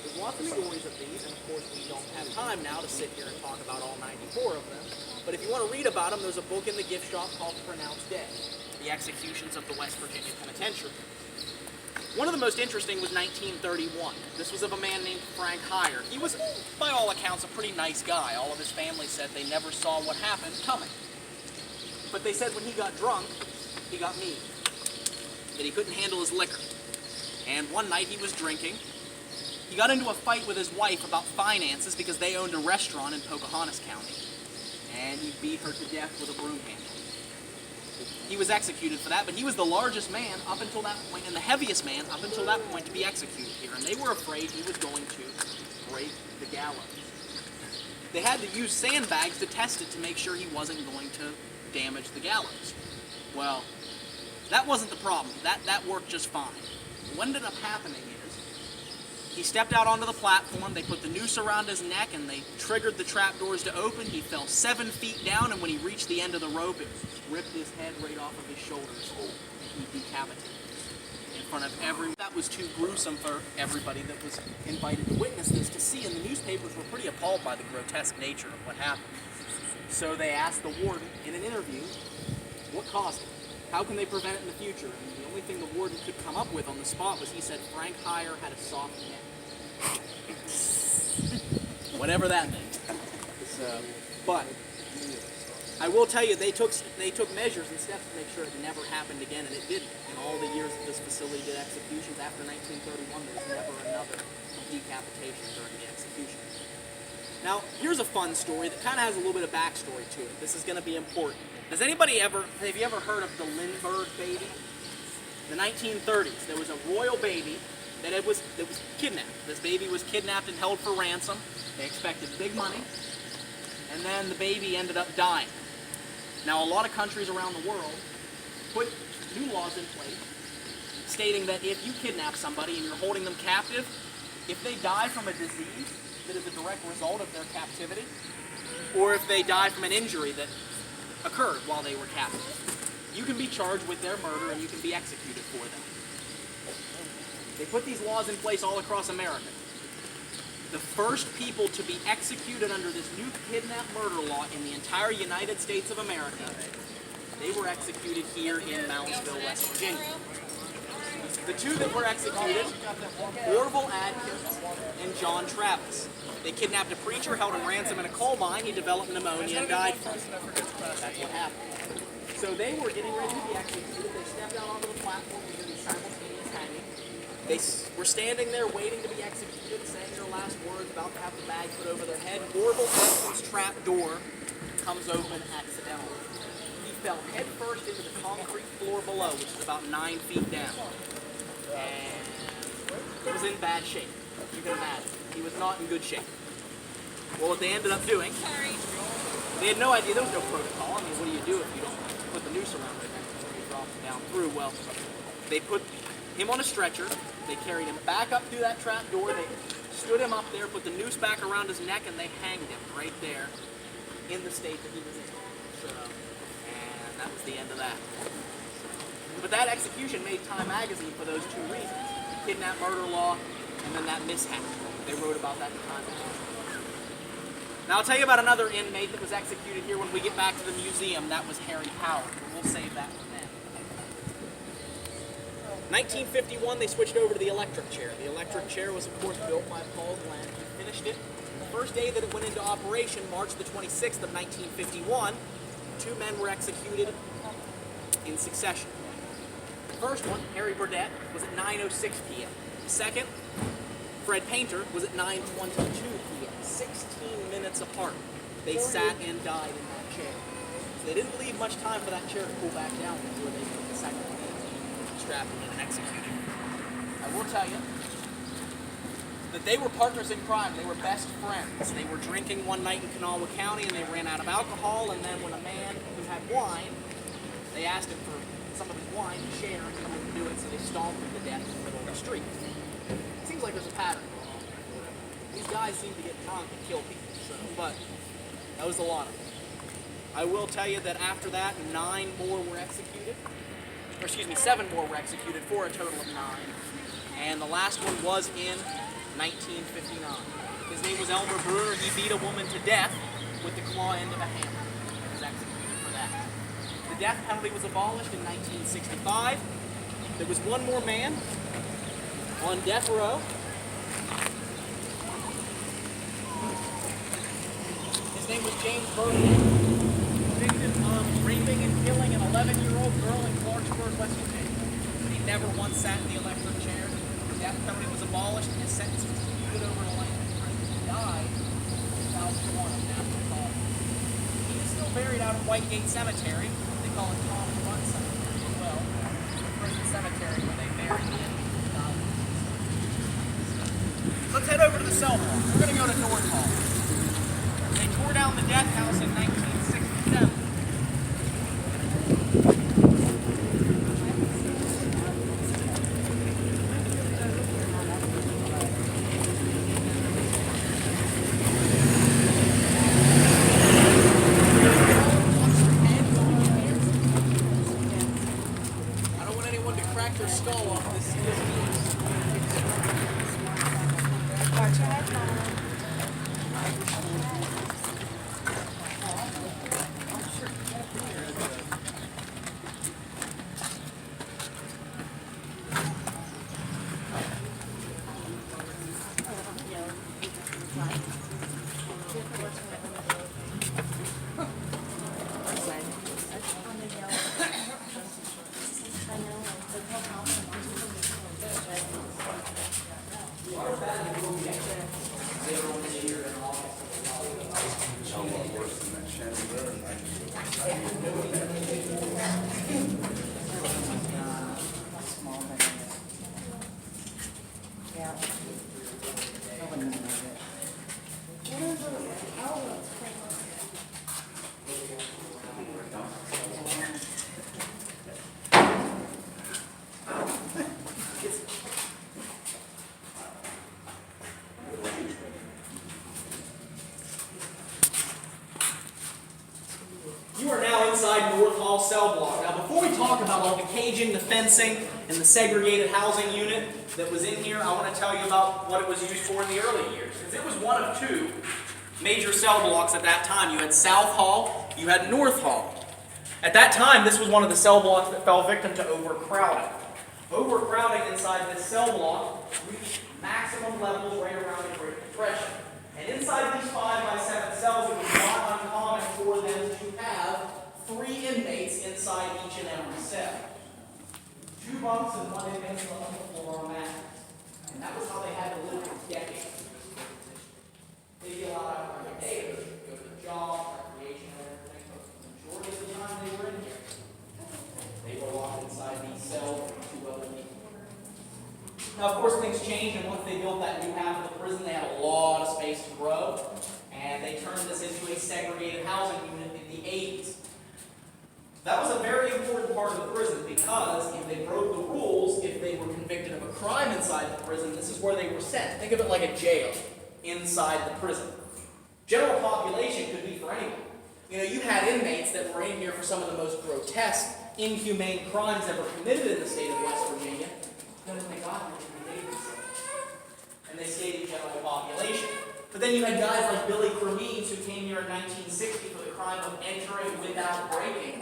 There's lots of stories of these, and of course we don't have time now to sit here and talk about all 94 of them. But if you want to read about them, there's a book in the gift shop called Pronounced Dead, The Executions of the West Virginia Penitentiary. One of the most interesting was 1931. This was of a man named Frank Heyer. He was, by all accounts, a pretty nice guy. All of his family said they never saw what happened coming. But they said when he got drunk, he got mean. That he couldn't handle his liquor. And one night he was drinking. He got into a fight with his wife about finances because they owned a restaurant in Pocahontas County. And he beat her to death with a broom handle. He was executed for that, but he was the largest man up until that point, and the heaviest man up until that point to be executed here. And they were afraid he was going to break the gallows. They had to use sandbags to test it to make sure he wasn't going to damage the gallows. Well, that wasn't the problem. That worked just fine. What ended up happening is he stepped out onto the platform, they put the noose around his neck, and they triggered the trapdoors to open. He fell 7 feet down, and when he reached the end of the rope, it ripped his head right off of his shoulders, and he decapitated in front of everyone. That was too gruesome for everybody that was invited to witness this to see, and the newspapers were pretty appalled by the grotesque nature of what happened. So they asked the warden in an interview, what caused it? How can they prevent it in the future? And the only thing the warden could come up with on the spot was he said Frank Heyer had a soft neck. Whatever that meant. But I will tell you, they took measures and steps to make sure it never happened again, and it didn't. In all the years that this facility did executions, after 1931, there was never another decapitation during the execution. Now, here's a fun story that kind of has a little bit of backstory to it. This is going to be important. Have you ever heard of the Lindbergh baby? In the 1930s, there was a royal baby that was kidnapped. This baby was kidnapped and held for ransom. They expected big money, and then the baby ended up dying. Now, a lot of countries around the world put new laws in place stating that if you kidnap somebody and you're holding them captive, if they die from a disease that is a direct result of their captivity, or if they die from an injury that occurred while they were captive, you can be charged with their murder and you can be executed for them. They put these laws in place all across America. The first people to be executed under this new kidnap murder law in the entire United States of America, they were executed here in Moundsville, West Virginia. The two that were executed, Orville Adkins and John Travis. They kidnapped a preacher, held him ransom in a coal mine, he developed pneumonia and died from it. That's what happened. So they were getting ready to be executed. They stepped out onto the platform and did simultaneous hanging. They were standing there waiting to be executed, saying their last words, about to have the bag put over their head. Orville Adkins' trap door comes open accidentally. He fell headfirst into the concrete floor below, which is about 9 feet down. And he was in bad shape, you can imagine. He was not in good shape. Well, what they ended up doing, they had no idea, there was no protocol. I mean, what do you do if you don't put the noose around their neck before you drop them down through? Well, they put him on a stretcher, they carried him back up through that trap door, they stood him up there, put the noose back around his neck, and they hanged him right there in the state that he was in. So, and that was the end of that. But that execution made Time magazine for those two reasons. Kidnap murder law, and then that mishap. They wrote about that in Time magazine. Now I'll tell you about another inmate that was executed here when we get back to the museum. That was Harry Howard. We'll save that for then. 1951, they switched over to the electric chair. The electric chair was, of course, built by Paul Glenn. He finished it. The first day that it went into operation, March the 26th of 1951, 2 men were executed in succession. The first one, Harry Burdett, was at 9:06 p.m. The second, Fred Painter, was at 9:22 p.m. 16 minutes apart. They sat and died in that chair. So they didn't leave much time for that chair to cool back down before they put the second one in, strapped in and executed. I will tell you that they were partners in crime. They were best friends. They were drinking one night in Kanawha County and they ran out of alcohol, and then when a man who had wine, they asked him for some of his wine to share, and he wouldn't do it, so they stomped him to death in the middle of the street. It seems like there's a pattern going on. These guys seem to get drunk and kill people, but that was a lot of them. I will tell you that after that, 7 more were executed for a total of 9. And the last one was in 1959. His name was Elmer Brewer. He beat a woman to death with the claw end of a hammer. He was executed for that. The death penalty was abolished in 1965. There was one more man on death row. His name was James Burton. Convicted of raping and killing an 11-year-old girl in Clarksburg, West Virginia. But he never once sat in the electric chair. The death penalty was abolished and his sentence was commuted over to life in prison. He died in 2001 of natural causes. He is still buried out at Whitegate Cemetery. They call it Tom Run Cemetery as well. It's a prison cemetery where they bury the inmates who died. Let's head over to the cell block. We're going to go to North Hall. They tore down the death house in 1967. I don't want anyone to crack their skull off this. Watch your headphones. You are now inside North Hall cell block. Now, before we talk about all the caging, the fencing, and the segregated housing unit that was in here, I want to tell you about what it was used for in the early years. Because it was one of 2 major cell blocks at that time. You had South Hall, you had North Hall. At that time, this was one of the cell blocks that fell victim to overcrowding. Overcrowding inside this cell block reached maximum levels right around the Great Depression. And inside these 5x7 cells, it was not uncommon for them to have 3 inmates inside each and every cell. 2 bunks and 1 inmate slept on the floor on mattress. And that was how they had to live for decades. They'd be allowed out for their day, go to the job, recreation, and everything, but the majority of the time they were in here, they were locked inside these cells with 2 other people. Now, of course, things changed, and once they built that new half of the prison, they had a lot of space to grow, and they turned this into a segregated housing unit in the 80s. That was a very important part of the prison because if they broke the rules, if they were convicted of a crime inside the prison, this is where they were sent. Think of it like a jail inside the prison. General population could be for anyone. You know, you had inmates that were in here for some of the most grotesque, inhumane crimes ever committed in the state of West Virginia. Then when they got here, they made themselves. And they stayed in general population. But then you had guys like Billy Cremines who came here in 1960 for the crime of entering without breaking.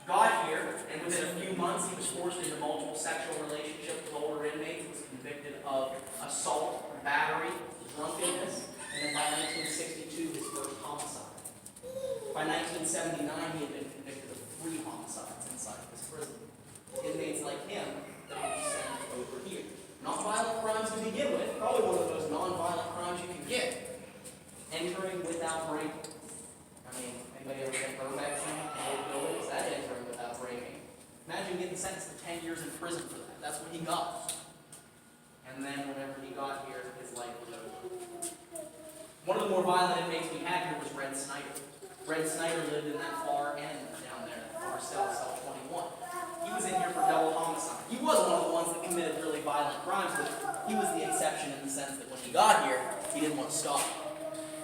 got here, and within a few months he was forced into multiple sexual relationships with older inmates. He was convicted of assault, battery, drunkenness, and then by 1962 his first homicide. By 1979 he had been convicted of 3 homicides inside this prison. Inmates like him that would be sent over here. Not violent crimes to begin with, probably one of the most non-violent crimes you can get. Entering without breaking. I mean, anybody ever get Burbank in old buildings? That entering without breaking. Imagine getting sentenced to 10 years in prison for that. That's what he got. And then whenever he got here, his life was over. One of the more violent inmates we had here was Red Snyder. Red Snyder lived in that far end down there, far cell 21. He was in here for double homicide. He was one of the ones that committed really violent crimes, but he was the exception in the sense that when he got here, he didn't want to stop.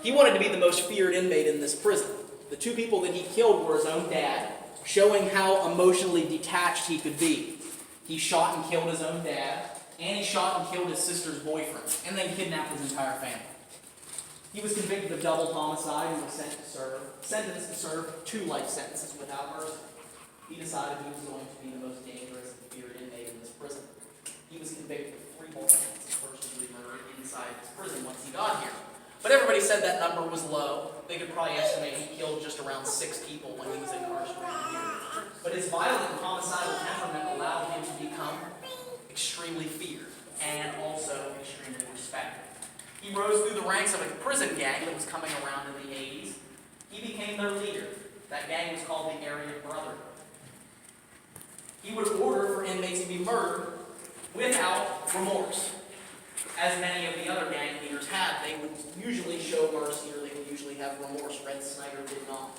He wanted to be the most feared inmate in this prison. The 2 people that he killed were his own dad, showing how emotionally detached he could be. He shot and killed his own dad, and he shot and killed his sister's boyfriend, and then kidnapped his entire family. He was convicted of double homicide and was sentenced to serve 2 life sentences without mercy. He decided he was going to be the most dangerous and feared inmate in this prison. He was convicted of 3 more counts of first-degree murder inside this prison once he got here. But everybody said that number was low. They could probably estimate he killed just around 6 people when he was incarcerated here. But his violent and homicidal temperament allowed him to become extremely feared and also extremely respected. He rose through the ranks of a prison gang that was coming around in the 80s. He became their leader. That gang was called the Area Brotherhood. He would order for inmates to be murdered without remorse. As many of the other gang leaders had, they would usually show mercy or they would usually have remorse. Red Snyder did not.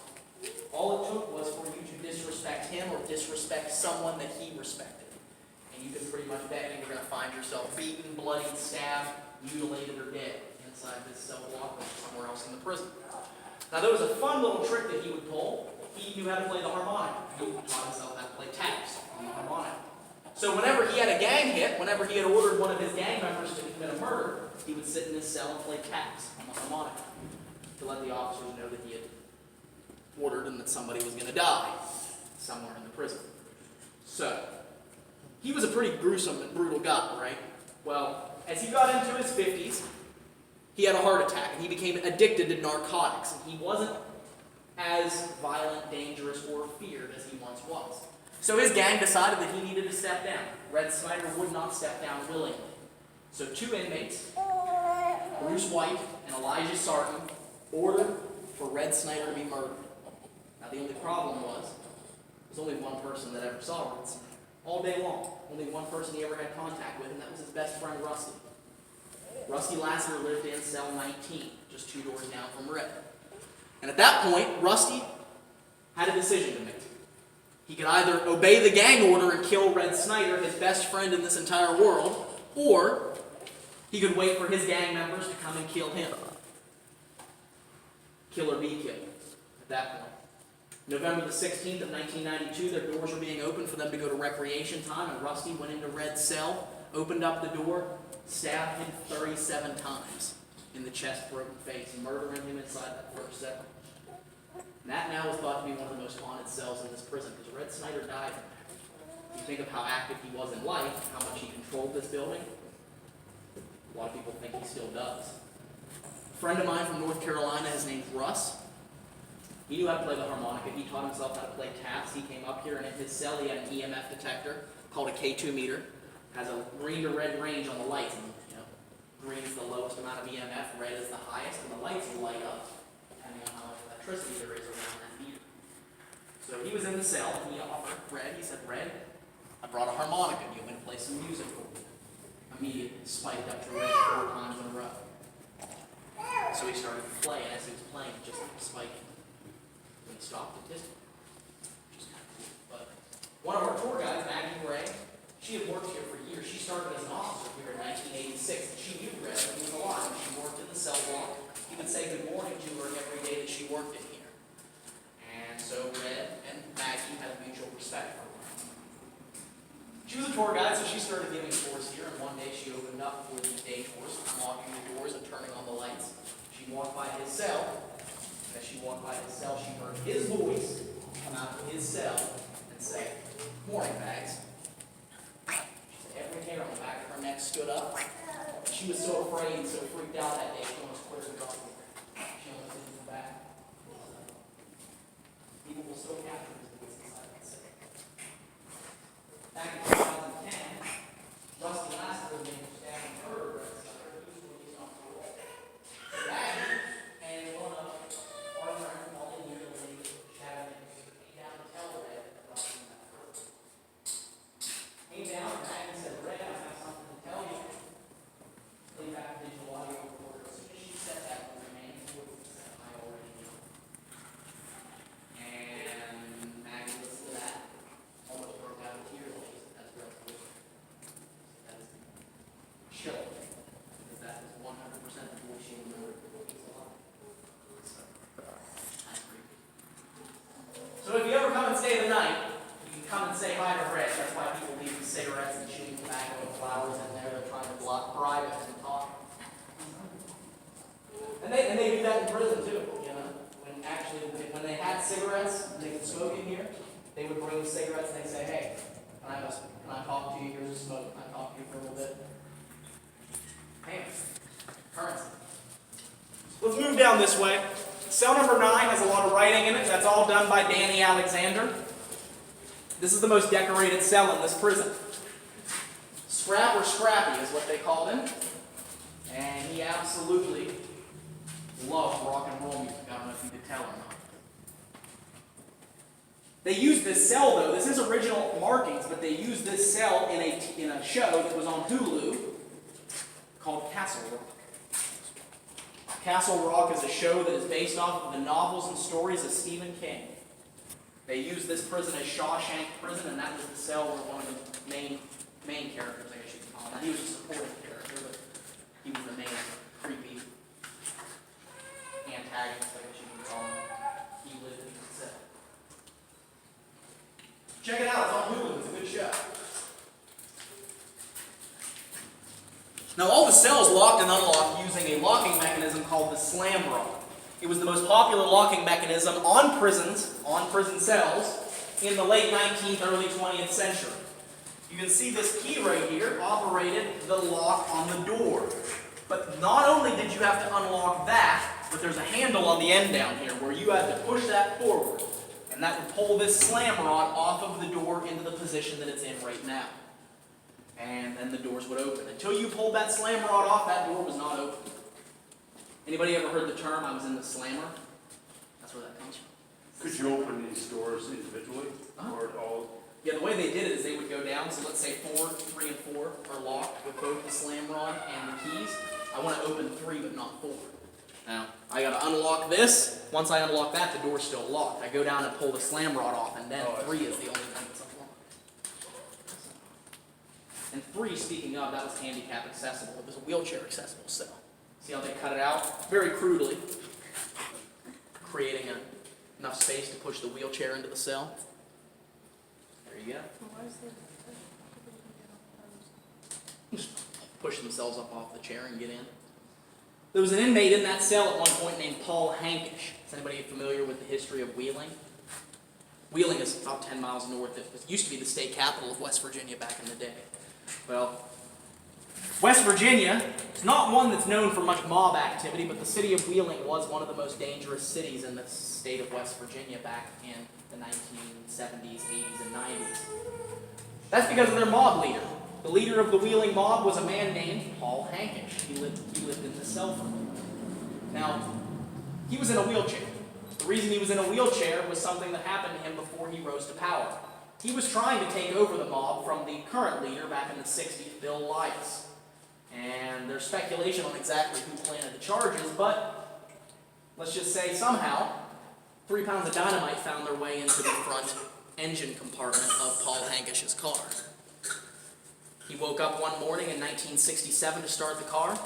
All it took was for you to disrespect him or disrespect someone that he respected. And you could pretty much bet you were going to find yourself beaten, bloodied, stabbed, mutilated, or dead inside this cell block or somewhere else in the prison. Now there was a fun little trick that he would pull. He knew how to play the harmonica. He taught himself how to play taps on the harmonica. So whenever he had a gang hit, whenever he had ordered one of his gang members to commit a murder, he would sit in his cell and play taps on the harmonica to let the officers know that he had ordered and that somebody was going to die somewhere in the prison. So, he was a pretty gruesome and brutal guy, right? Well, as he got into his 50s, he had a heart attack and he became addicted to narcotics, and he wasn't as violent, dangerous, or feared as he once was. So his gang decided that he needed to step down. Red Snyder would not step down willingly. So 2 inmates, Bruce White and Elijah Sarton, ordered for Red Snyder to be murdered. Now the only problem was, there's only one person that ever saw Red Snyder. All day long. Only one person he ever had contact with, and that was his best friend, Rusty. Rusty Lassiter lived in cell 19, just 2 doors down from Red. And at that point, Rusty had a decision to make. He could either obey the gang order and kill Red Snyder, his best friend in this entire world, or he could wait for his gang members to come and kill him. Kill or be killed at that point. November the 16th of 1992, their doors were being opened for them to go to recreation time, and Rusty went into Red's cell, opened up the door, stabbed him 37 times in the chest, broken face, murdering him inside that first cell. And that now is thought to be one of the most haunted cells in this prison, because Red Snyder died in there. You think of how active he was in life, how much he controlled this building. A lot of people think he still does. A friend of mine from North Carolina, his name's Russ. He knew how to play the harmonica. He taught himself how to play taps. He came up here, and in his cell he had an EMF detector called a K2 meter. It has a green to red range on the lights. And, green is the lowest amount of EMF, red is the highest, and the lights will light up depending on how much electricity there is around that meter. So he was in the cell, and he offered Red. He said, "Red, I brought a harmonica. Do you want me to play some music for me?" Immediately spiked up to Red 4 times in a row. So he started to play, and as he was playing, it just kept spiking. When he stopped, it didn't. Which is kind of cool. But one of our tour guides, Maggie Gray, she had worked here for years. She started as an officer here in 1986. And she knew Red when he was alive. She worked in the cell block. He would say good morning to her every day that she worked in here. And so Red and Maggie had a mutual respect for her. She was a tour guide, so she started giving tours here. And one day she opened up for the day tours, unlocking the doors and turning on the lights. She walked by his cell. As she walked by his cell, she heard his voice come out of his cell and say, "Morning, Bags." Every hair on the back of her neck stood up. She was so afraid and so freaked out that day, she almost quit her job. She almost didn't go back. People will still capture this voice inside that city. Back in 2010, Rusty Lasseter was named stabbing murder at the center. He was released off parole. And one of our friends, all in here, the lady, Shannon, came down to tell Red about being that person. Came down and said, "Red, I have something to tell you." Play back the digital audio recorder. As soon as she said that, the remaining voice said, "I already know." And Maggie listened to that, almost broke out in tears when she said, "That's Red's voice." That is chilling, because that is 100% the voice she remembered before he was alive. So, that's creepy. So if you ever come and stay the night, you can come and say hi to Red. That's why people leave cigarettes and chewing tobacco and flowers in there. They're trying to bribe us and talk. And they do that in prison too, you know. When they had cigarettes, they could smoke in here. They would bring the cigarettes and they'd say, "Hey, can I talk to you? Here's a smoke. Can I talk to you for a little bit?" Hey, currency. Let's move down this way. Cell number 9 has a lot of writing in it. That's all done by Danny Alexander. This is the most decorated cell in this prison. Scrap or Scrappy is what they called him. And he absolutely loved rock and roll music. I don't know if you could tell or not. They used this cell, though. This is original markings, but they used this cell in a show that was on Hulu called Castle Rock. Castle Rock is a show that is based off of the novels and stories of Stephen King. They used this prison as Shawshank Prison, and that was the cell where one of the main characters, I guess you could call him. Now, he was a supporting character, but he was the main creepy antagonist, I guess you could call him. He lived in the cell. Check it out, it's on Hulu, it's a good show. Now all the cells locked and unlocked using a locking mechanism called the slam rod. It was the most popular locking mechanism on prison cells in the late 19th, early 20th century. You can see this key right here operated the lock on the door. But not only did you have to unlock that, but there's a handle on the end down here where you had to push that forward. And that would pull this slam rod off of the door into the position that it's in right now. And then the doors would open. Until you pulled that slam rod off, that door was not open. Anybody ever heard the term, "I was in the slammer"? That's where that comes from. Could you open these doors individually? Or all? Yeah, the way they did it is they would go down, so let's say 4, 3, and 4 are locked with both the slam rod and the keys. I want to open 3 but not 4. Now, I got to unlock this. Once I unlock that, the door's still locked. I go down and pull the slam rod off, and then 3 is the only thing that's unlocked. And 3, speaking of, that was handicap accessible. It was a wheelchair accessible cell. See how they cut it out? Very crudely, creating enough space to push the wheelchair into the cell. There you go. Just push themselves up off the chair and get in. There was an inmate in that cell at one point named Paul Hankish. Is anybody familiar with the history of Wheeling? Wheeling is about 10 miles north. It used to be the state capital of West Virginia back in the day. Well, West Virginia is not one that's known for much mob activity, but the city of Wheeling was one of the most dangerous cities in the state of West Virginia back in the 1970s, 80s, and 90s. That's because of their mob leader. The leader of the Wheeling mob was a man named Paul Hankish. He lived in the cell for a while. Now, he was in a wheelchair. The reason he was in a wheelchair was something that happened to him before he rose to power. He was trying to take over the mob from the current leader back in the 60s, Bill Elias. And there's speculation on exactly who planted the charges, but let's just say somehow 3 pounds of dynamite found their way into the front engine compartment of Paul Hankish's car. He woke up one morning in 1967 to start the car,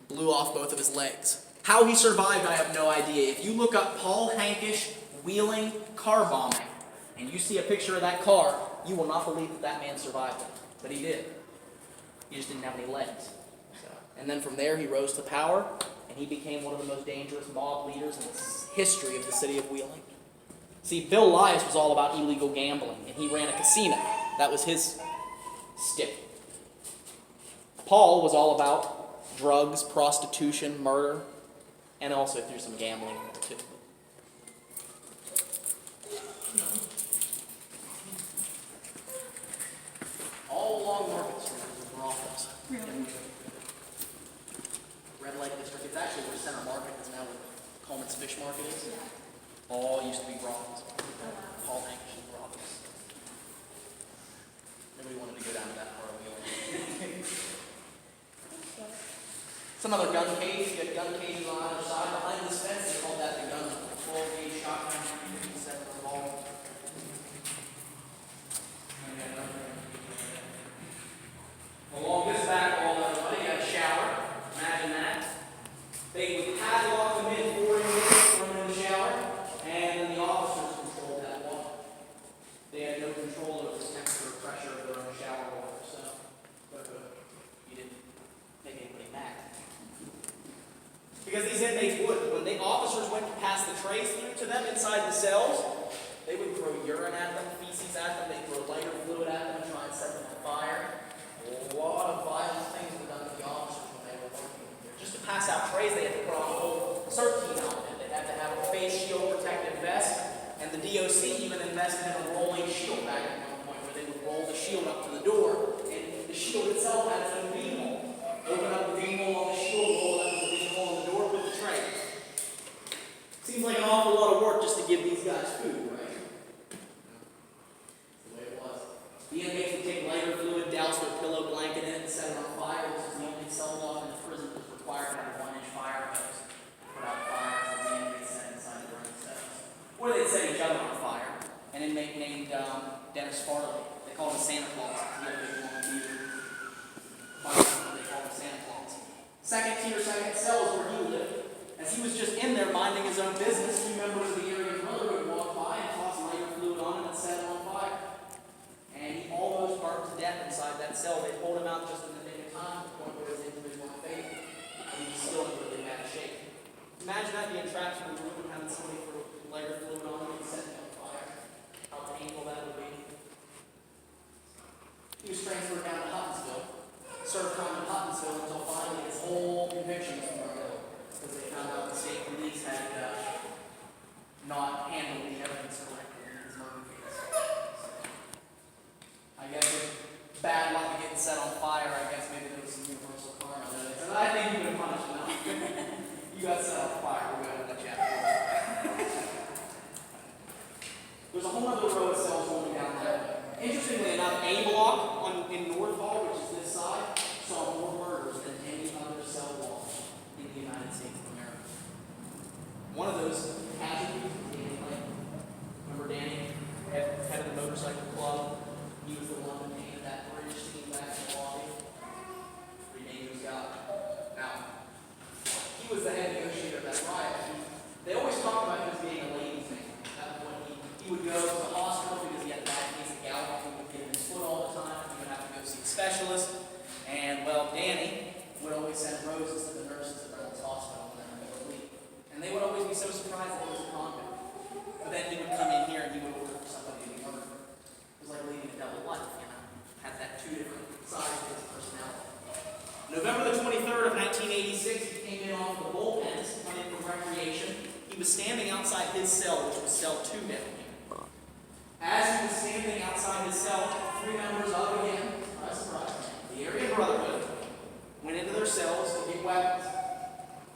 blew off both of his legs. How he survived, I have no idea. If you look up Paul Hankish Wheeling car bombing, and you see a picture of that car, you will not believe that that man survived it. But he did. He just didn't have any legs. And then from there, he rose to power, and he became one of the most dangerous mob leaders in the history of the city of Wheeling. See, Bill Elias was all about illegal gambling, and he ran a casino. That was his stick. Paul was all about drugs, prostitution, murder, and also threw some gambling in there too. All along Market Street was brothels. Really? Red Light District. It's actually where Center Market is now, where Coleman's Fish Market is. All used to be brothels. Paul Hankish brothels. Nobody wanted to go down to that part of the wheel. Some other gun cages. You got gun cages on either side. Behind this fence, they call that the gun 12-gauge shotgun, 57 revolving. Along this back wall, everybody, you got a shower. Imagine that. They would padlock them in 4 inmates thrown in the shower, and then the officers controlled that water. They had no control over the temperature or pressure of their own shower water, so you didn't make anybody mad. Because these inmates would, when the officers went to pass the trays through to them inside the cells, they would throw urine at them, feces at them, they'd throw lighter fluid at them and try and set them on fire. A lot of violent things were done to the officers when they were working here. Just to pass out trays, they had to put on a whole CERT outfit. They had to have a face shield, protective vest, and the DOC even invested in a rolling shield back at one point where they would roll the shield up to the door, and the shield itself had its own beanhole. Open up the beanhole on the shield, roll it up to the beanhole on the door with the tray. Seems like an awful lot of work just to give these guys food, right? That's the way it was. The inmates would take lighter fluid, douse their pillow blanket in it, and set it on fire. This is the only cell block in the prison that was required to have a 1-inch fire hose to put out fires as the inmates sat inside the burning cells. Or they'd set each other on fire. An inmate named Dennis Farley. They called him Santa Claus. He had a big long beard. They called him Santa Claus. Second tier, second cell is where he lived. As he was just in there minding his own business, 2 members of the area brotherhood walked by and tossed lighter fluid on him and set him on fire. And he almost burned to death inside that cell. They pulled him out just in the nick of time to the point where his injuries weren't fatal. And he was still in really bad shape. Imagine that being trapped in a room and having somebody throw lighter fluid on him and set him on fire. How painful that would be. He was transferred down to Huntsville, served time in Huntsville until finally his whole conviction was thrown out. Because they found out the state police had not handled the evidence correctly in his murder case. I guess with bad luck of getting set on fire, I guess maybe there was some universal karma there. They said, I think you could have punished enough. You got set on fire, we're going to let you out. There's a whole other row of cells going down that way. Interestingly enough, A block in North Hall, which is this side, saw more murders than any other cell block in the United States of America. One of those casualties was Danny Lane. Remember Danny? Head of the motorcycle club. He was the one that painted that bridge scene back in Milwaukee. Pretty dangerous guy. Now, he was the head negotiator of that riot. They always talk about him as being a ladies' man. That when he would go to the hospital because he had a bad case of gout. He would get in his foot all the time. He would have to go see a specialist. And, well, Danny would always send roses to the nurses at Reynolds Hospital when they were leaving. And they would always be so surprised that he was a convict. But then he would come in here and he would order for somebody to be murdered. It was like leading a double life, you know. Had that 2 different sides of his personality. November the 23rd of 1986, he came in off the bullpens, coming in from recreation. He was standing outside his cell, which was cell 2 down here. As he was standing outside his cell, 3 members of, again, surprise, the area brotherhood, went into their cells to get weapons.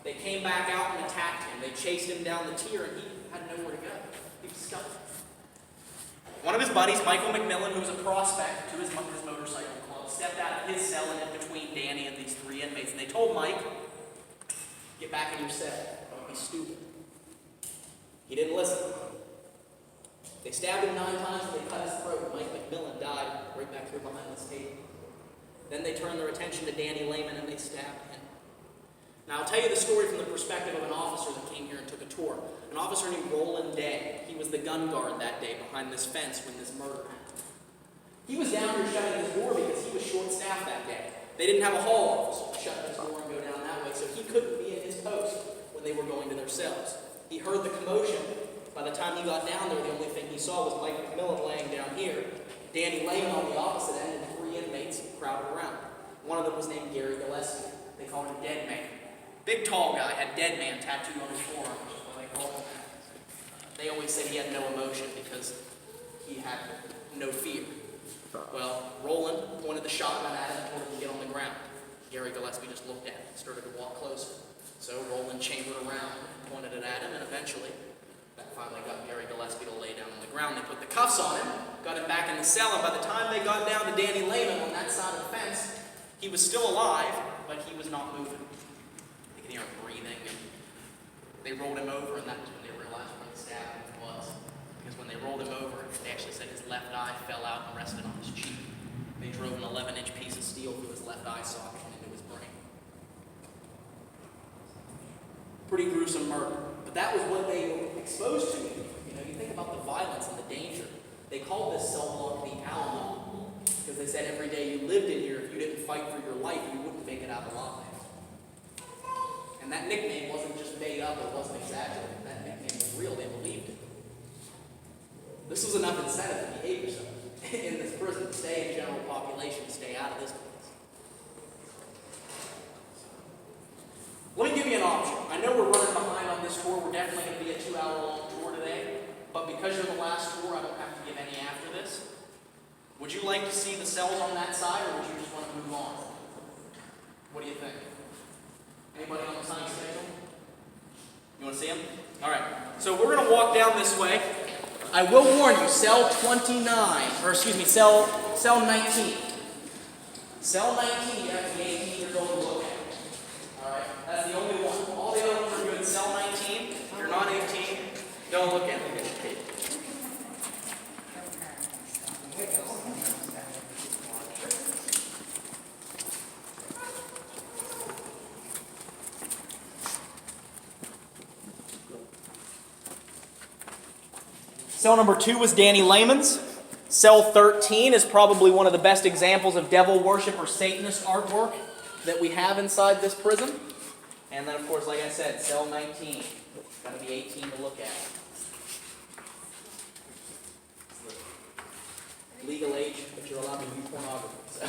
They came back out and attacked him. They chased him down the tier, and he had nowhere to go. He was stuck. One of his buddies, Michael McMillan, who was a prospect to his motorcycle club, stepped out of his cell and in between Danny and these 3 inmates. And they told Mike, get back in your cell. Don't be stupid. He didn't listen. They stabbed him 9 times and they cut his throat. Mike McMillan died right back here behind this table. Then they turned their attention to Danny Lehman and they stabbed him. Now I'll tell you the story from the perspective of an officer that came here and took a tour. An officer named Roland Day. He was the gun guard that day behind this fence when this murder happened. He was down here shutting his door because he was short-staffed that day. They didn't have a hall officer to shut his door and go down that way, so he couldn't be in his post when they were going to their cells. He heard the commotion By the time he got down there, the only thing he saw was Mike McMillan laying down here, Danny Lehman on the opposite end, and 3 inmates crowded around. One of them was named Gary Gillespie. They called him Dead Man. Big, tall guy, had Dead Man tattooed on his forearm, which is why they called him that. They always said he had no emotion because he had no fear. Well, Roland pointed the shotgun at him and told him to get on the ground. Gary Gillespie just looked at him and started to walk closer. So Roland chambered around, pointed it at him, and eventually that finally got Gary Gillespie to lay down on the ground. They put the cuffs on him, got him back in the cell, and by the time they got down to Danny Lehman on that side of the fence, he was still alive, but he was not moving. They could hear him breathing, and they rolled him over, and that was when they realized where the stab was. Because when they rolled him over, they actually said his left eye fell out and rested on his cheek. They drove an 11-inch piece of steel through his left eye socket and into his brain. Pretty gruesome murder. But that was what they were exposed to. You know, you think about the violence and the danger. They called this cell block the Alamo because they said every day you lived in here, if you didn't fight for your life, you wouldn't make it out alive. And that nickname wasn't just made up, it wasn't exaggerated. That nickname was real, they believed it. This was enough incentive to behave yourself in this prison, to stay in general population, stay out of this place. Let me give you an option. I know we're running behind on this tour. We're definitely going to be a 2-hour-long tour today. But because you're the last tour, I don't have to give any after this. Would you like to see the cells on that side, or would you just want to move on? What do you think? Anybody on the side schedule? You want to see them? All right. So we're going to walk down this way. I will warn you, cell 29, or excuse me, cell 19. Cell 19, you have to be 18 years old to look at. All right, that's the only one. All the other ones are good. Cell 19, if you're not 18, don't look at them. Cell number 2 was Danny Lehman's. Cell 13 is probably one of the best examples of devil worship or Satanist artwork that we have inside this prison. And then, of course, like I said, cell 19. Got to be 18 to look at. Legal age, but you're allowed to view pornography. So.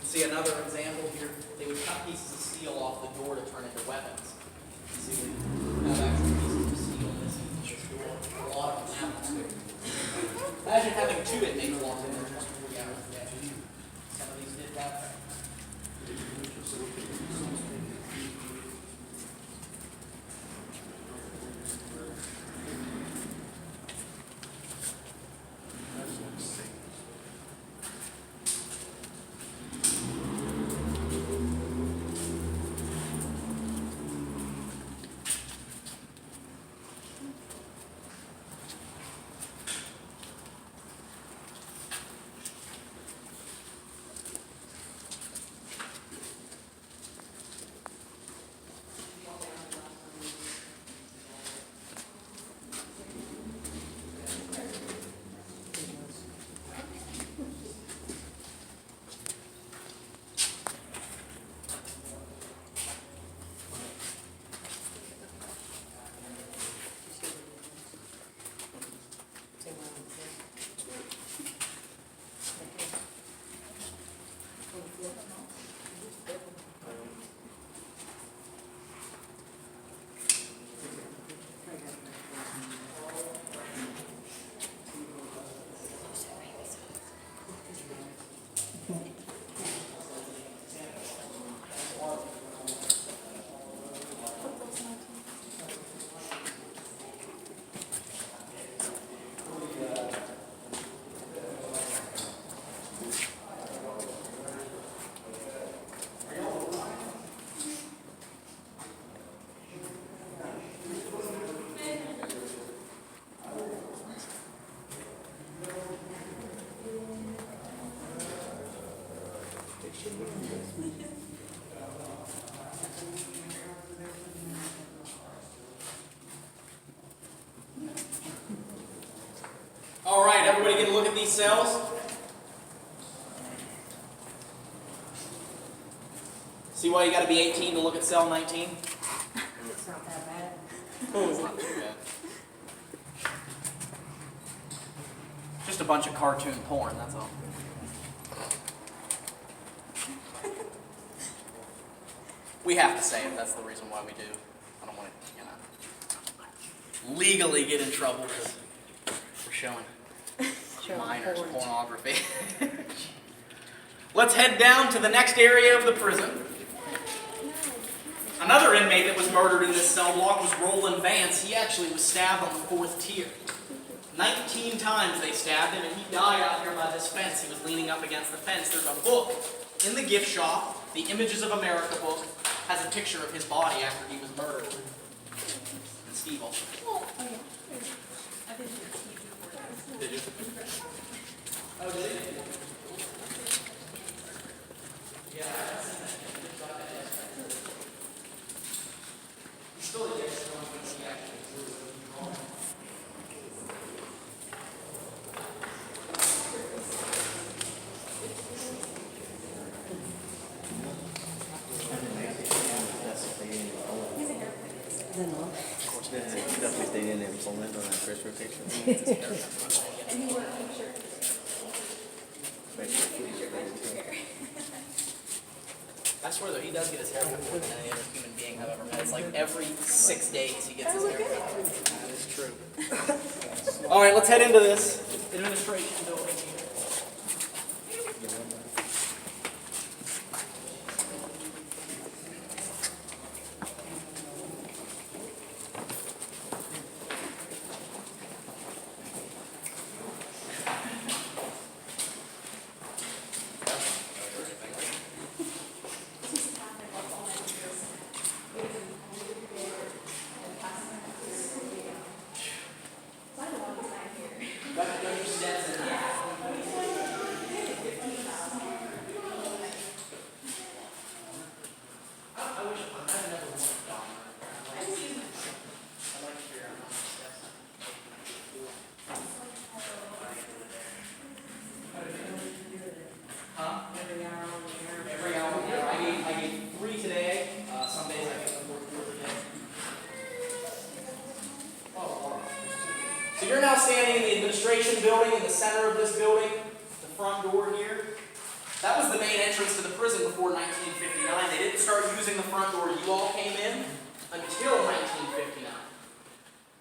See another example here. They would cut pieces of steel off the door to turn into weapons. You see, we have actual pieces of steel missing from this door. A lot of them have too. Imagine having 2 inmates walk in there just 3 hours a day. Some of these did that. everybody get a look at these cells? See why you got to be 18 to look at cell 19? It's not that bad. It's not too bad. Just a bunch of cartoon porn, that's all. We have to say it, that's the reason why we do. I don't want to, legally get in trouble for showing minors pornography. Let's head down to the next area of the prison. Another inmate that was murdered in this cell block was Roland Vance. He actually was stabbed on the 4th tier. 19 times they stabbed him, and he died out here by this fence. He was leaning up against the fence. There's a book in the gift shop, the Images of America book, has a picture of his body after he was murdered. And Steve also. Did you? Oh, did you? Yeah. He's still a yes, no one can see actually. They didn't implement on that first picture. And he wore a pink shirt. I swear though, he does get his hair cut more than any other human being I've ever met. It's like every 6 days he gets his hair cut. That is true. All right, let's head into this administration building here. So you're now standing in the administration building in the center of this building, the front door here. That was the main entrance to the prison before 1959. They didn't start using the front door you all came in until 1959.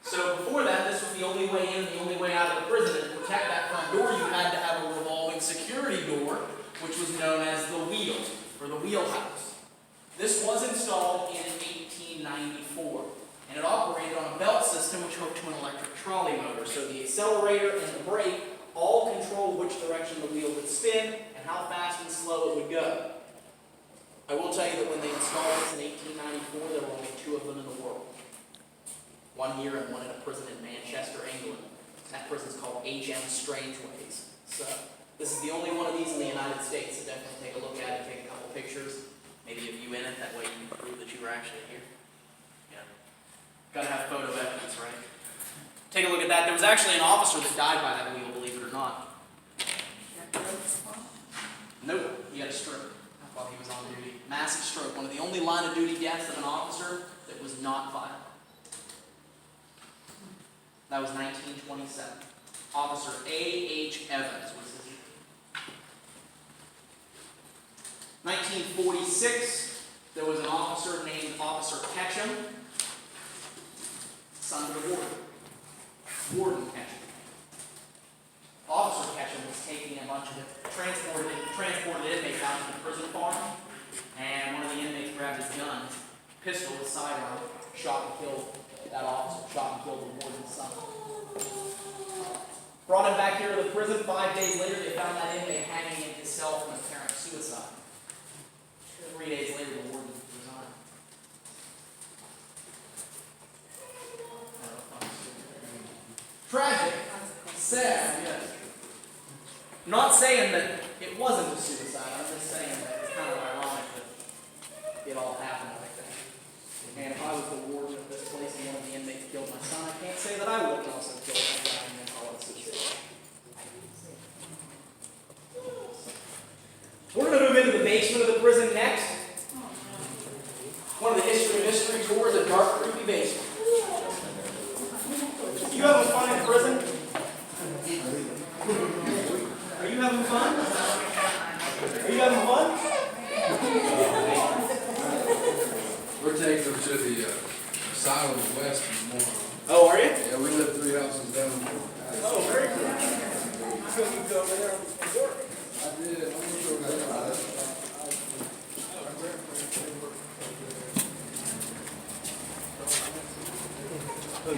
So before that, this was the only way in, the only way out of the prison. And to protect that front door, you had to have a revolving security door, which was known as the wheel, or the wheelhouse. This was installed in 1894. And it operated on a belt system which hooked to an electric trolley motor. So the accelerator and the brake all controlled which direction the wheel would spin and how fast and slow it would go. I will tell you that when they installed this in 1894, there were only 2 of them in the world. One here and one in a prison in Manchester, England. That prison's called H.M. Strangeways. So this is the only one of these in the United States. So definitely take a look at it, take a couple pictures, maybe of you in it. That way you can prove that you were actually here. Gotta have photo evidence, right? Take a look at that. There was actually an officer that died by that wheel, believe it or not. Nope, he had a stroke while he was on duty. Massive stroke. One of the only line of duty deaths of an officer that was not violent. That was 1927. Officer A.H. Evans was his name. 1946, there was an officer named Officer Ketchum, son of the warden Ketchum. Officer Ketchum was taking a bunch of transported inmates out to the prison farm, and one of the inmates grabbed his gun, pistol, his sidearm, shot and killed that officer, shot and killed the warden's son. Brought him back here to the prison. 5 days later, they found that inmate hanging in his cell from apparent suicide. 3 days later, the warden resigned. Tragic. Sad, yes. I'm not saying that it wasn't a suicide. I'm just saying that it's kind of ironic that it all happened like that. And if I was the warden of this place and one of the inmates killed my son, I can't say that I wouldn't also kill my son and then call it suicide. basement of the prison next. One of the history of mystery tours, a dark, creepy basement. You having fun in prison? Are you having fun? Are you having fun? We're taking them to the asylum west tomorrow. Oh, are you? Yeah, we live 3 houses down. Oh, very cool. You go over there and work. I did. I'm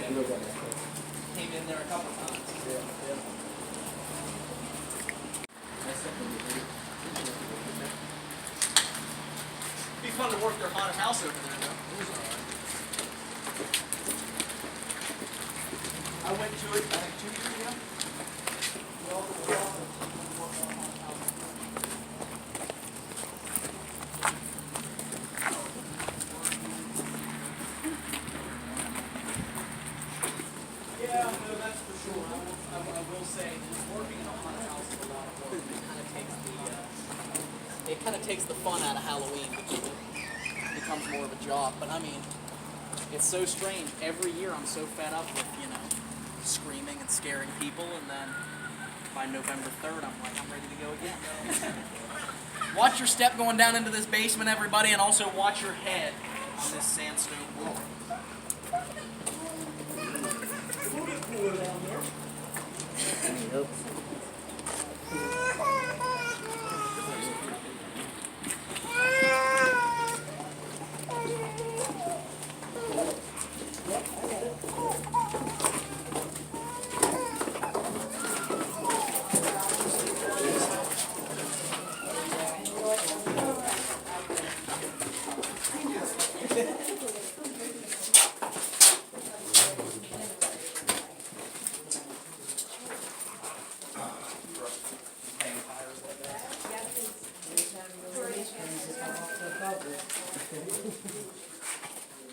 gonna go there. Came in there a couple times. Be fun to work their haunted house over there, though. I went to it, I think, 2 years ago. Yeah, no, that's for sure. I will say, working in a haunted house is a lot of work. It kind of takes the fun out of Halloween because it becomes more of a job. But I mean, it's so strange. Every year I'm so fed up with, screaming and scaring people, and then by November 3rd, I'm ready to go again. Watch your step going down into this basement, everybody, and also watch your head on this sandstone wall.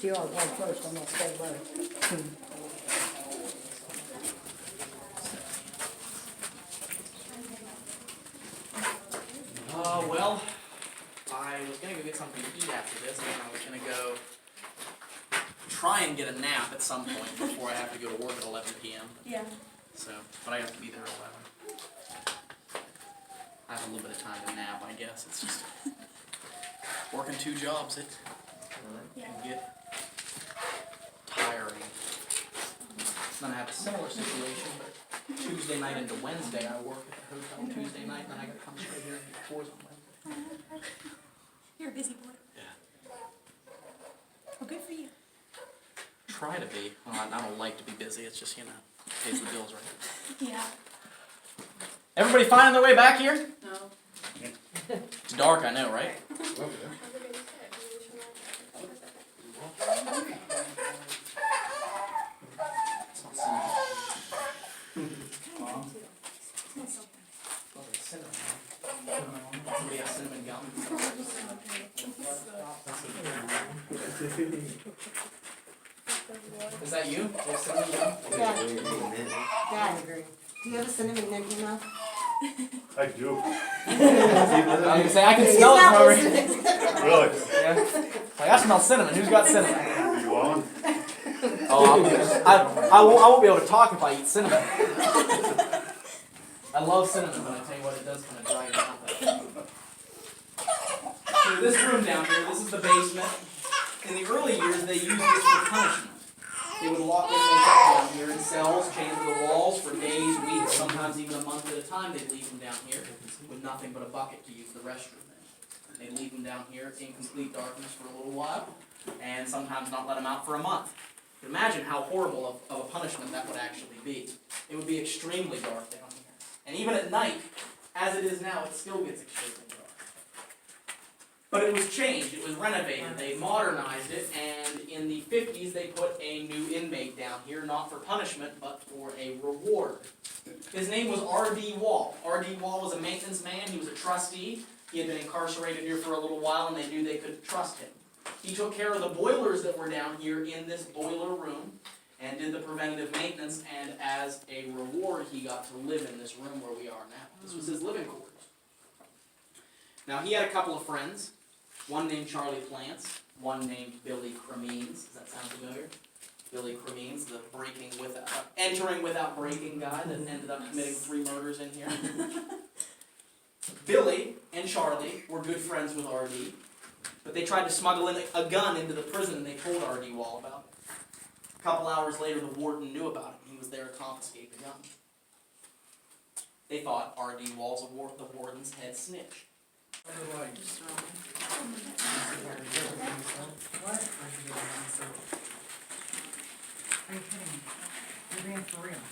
You are going first, I'm gonna stay low. Well, I was gonna go get something to eat after this, and then I was gonna go try and get a nap at some point before I have to go to work at 11 p.m. Yeah. So, but I have to be there at 11. I have a little bit of time to nap, I guess. It's just working 2 jobs. It can get tiring. Then I have a similar situation, but Tuesday night into Wednesday, I work at the hotel Tuesday night, and then I gotta come straight here and get tours on Wednesday. You're a busy boy. Yeah. Well, good for you. Try to be. Well, I don't like to be busy. It's just, pays the bills, right? Yeah. Everybody finding their way back here? No. It's dark, I know, right? Somebody has cinnamon gum. Is that you? Cinnamon gum? Dad, do you have a cinnamon in your mouth? I do. I was gonna say, I can smell it from over here. Really? Yeah. Like, I smell cinnamon. Who's got cinnamon? You on? Oh, I won't be able to talk if I eat cinnamon. I love cinnamon, but I tell you what, it does kind of dry your mouth out. So this room down here, this is the basement. In the early years, they used this for punishment. They would lock inmates up down here in cells, chained to the walls for days, weeks, sometimes even a month at a time. They'd leave them down here with nothing but a bucket to use the restroom in. They'd leave them down here in complete darkness for a little while, and sometimes not let them out for a month. You can imagine how horrible of a punishment that would actually be. It would be extremely dark down here. And even at night, as it is now, it still gets extremely dark. But it was changed, it was renovated, they modernized it, and in the 50s they put a new inmate down here, not for punishment, but for a reward. His name was R.D. Wall. R.D. Wall was a maintenance man, he was a trustee, he had been incarcerated here for a little while and they knew they could trust him. He took care of the boilers that were down here in this boiler room, and did the preventative maintenance, and as a reward he got to live in this room where we are now. This was his living quarters. Now, he had a couple of friends, one named Charlie Plants, one named Billy Cremines. Does that sound familiar? Billy Cremines, the entering without breaking guy that ended up committing 3 murders in here. Billy and Charlie were good friends with R.D., but they tried to smuggle in a gun into the prison and they told R.D. Wall about it. A couple hours later, the warden knew about it. He was there to confiscate the gun. They thought R.D. Wall's the warden's head snitch. Are you kidding me? You're being for real.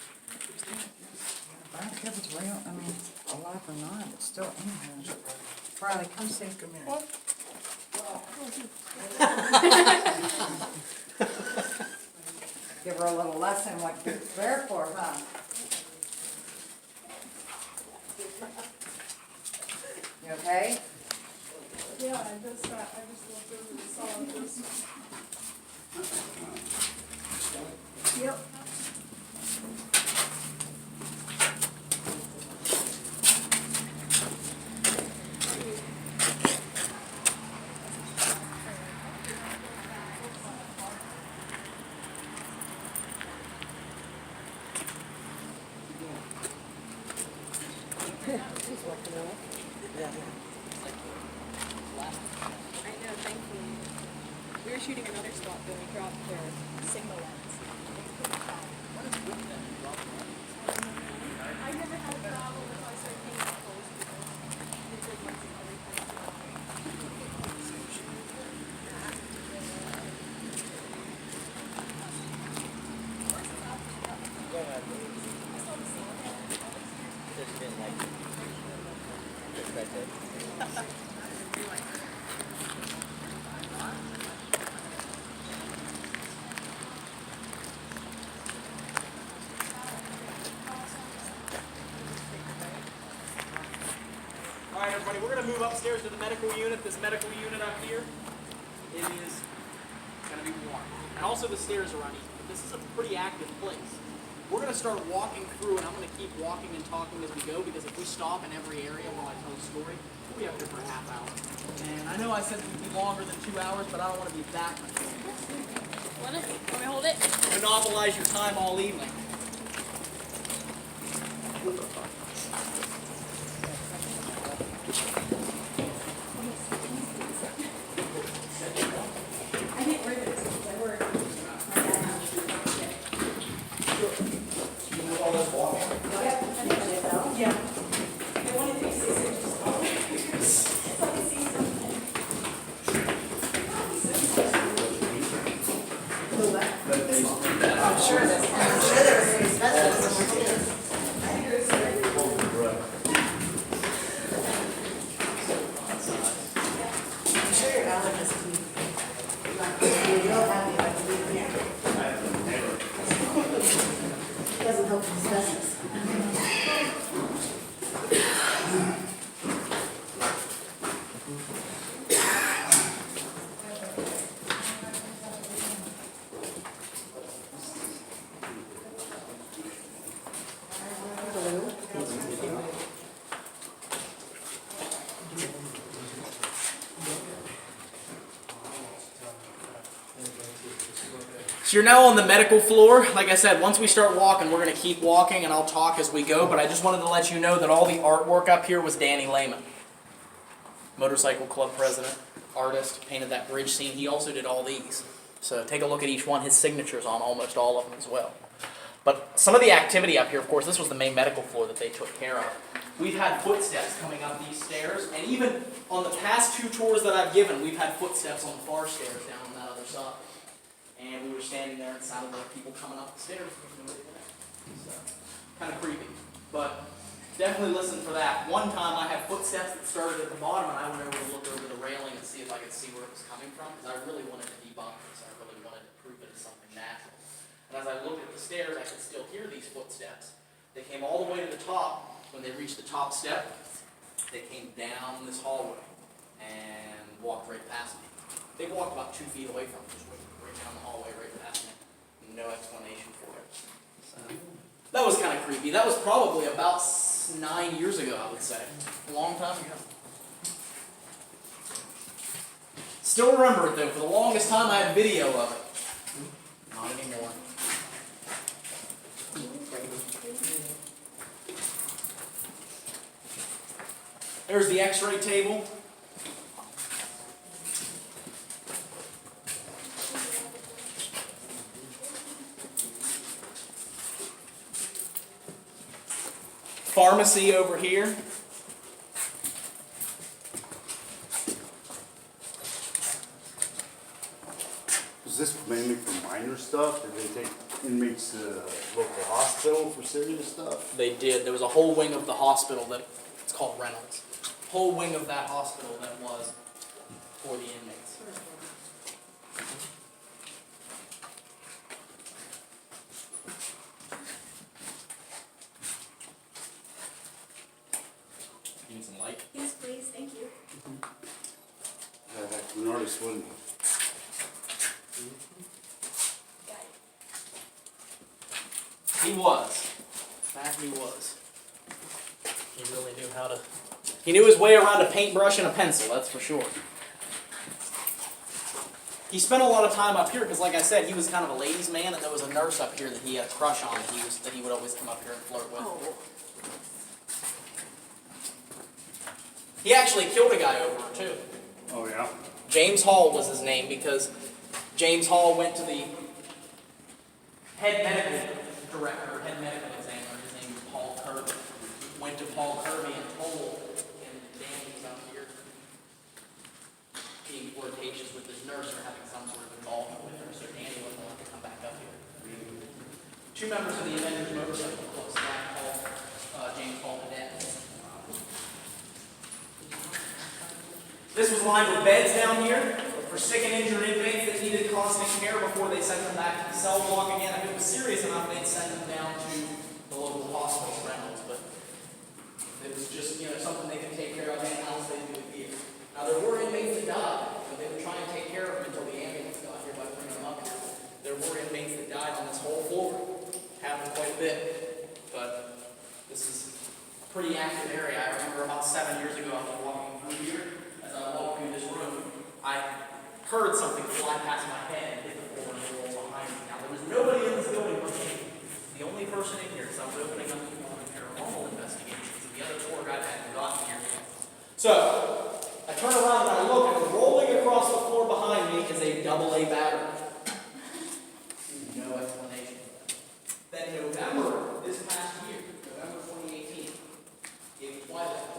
I don't care if it's real, I mean, alive or not, it's still in here. Riley, come see. Come here. Give her a little lesson what you're there for, huh? You okay? Yeah, I just looked over and saw this. Yep. I know, thankfully. We were shooting another spot, then we dropped their single lens. It's pretty fun. I never had a problem if I started hanging out with those people. The good ones and everything. Just been like, just right there. Alright, everybody, we're going to move upstairs to the medical unit. This medical unit up here, it is going to be warm. And also the stairs are uneven. This is a pretty active place. We're going to start walking through, and I'm going to keep walking and talking as we go, because if we stop in every area while I tell a story, we'll be up here for a half hour. And I know I said it would be longer than 2 hours, but I don't want to be that much. Want me to hold it? Monopolize your time all evening. I didn't wear this because I wore it. My dad had to shoot one day. Yep, I think I did though. Yeah. I wanted to be 6 inches tall. It's like a season. I'm sure there was some specialists. I'm sure your allergist can be real happy about you being here. Doesn't help with asbestos. So you're now on the medical floor. Like I said, once we start walking, we're going to keep walking and I'll talk as we go, but I just wanted to let you know that all the artwork up here was Danny Lehman. Motorcycle club president, artist, painted that bridge scene. He also did all these. So take a look at each one. His signature's on almost all of them as well. But some of the activity up here, of course, this was the main medical floor that they took care of. We've had footsteps coming up these stairs, and even on the past 2 tours that I've given, we've had footsteps on the far stairs down on that other side. And we were standing there and it sounded like people coming up the stairs. So, kind of creepy. But definitely listen for that. One time I had footsteps that started at the bottom and I went over to look over the railing and see if I could see where it was coming from, because I really wanted to debunk this. I really wanted to prove it as something natural. And as I looked at the stairs, I could still hear these footsteps. They came all the way to the top. When they reached the top step, they came down this hallway and walked right past me. They walked about 2 feet away from me, just went right down the hallway, right past me. No explanation for it. So, that was kind of creepy. That was probably about 9 years ago, I would say. A long time ago. Still remember it though. For the longest time, I had video of it. Not anymore. There's the X-ray table. Pharmacy over here. Is this mainly for minor stuff? Did they take inmates to the local hospital for serious stuff? They did. There was a whole wing of the hospital that, it's called Reynolds. Whole wing of that hospital that was for the inmates. You need some light? Yes, please, thank you. I noticed when Got it. He was. That he was. He really knew how to... He knew his way around a paintbrush and a pencil, that's for sure. He spent a lot of time up here because, like I said, he was kind of a ladies' man, and there was a nurse up here that he had a crush on that he would always come up here and flirt with. Oh, He actually killed a guy over her, too. oh yeah. James Hall was his name because James Hall went to the head medical director, head medical examiner, his name was Paul Kirby. Went to Paul Kirby and told him that Danny's up here being flirtatious with his nurse or having some sort of involvement with her, so Danny wasn't allowed to come back up here. Two members of the Avengers motorcycle club stabbed James Hall to death. This was lined with beds down here for sick and injured inmates that needed constant care before they sent them back to the cell block again. If it was serious enough, they'd send them down to the local hospital, Reynolds. But if it was just, something they could take care of in-house, they'd do it here. Now, there were inmates that died, but they would try and take care of them until the ambulance got here by bringing them up here. There were inmates that died on this whole floor. Happened quite a bit. But this is a pretty active area. I remember about 7 years ago, I was walking through here. As I walked through this room, I heard something fly past my head and hit the floor and the walls behind me. Now, there was nobody in this building but me. The only person in here, because I was opening up the paranormal investigations, and the other tour guide hadn't gotten here yet. So, I turn around and I look, and rolling across the floor behind me is a AA battery. No explanation. Then November, this past year, November 2018, gave Twilight.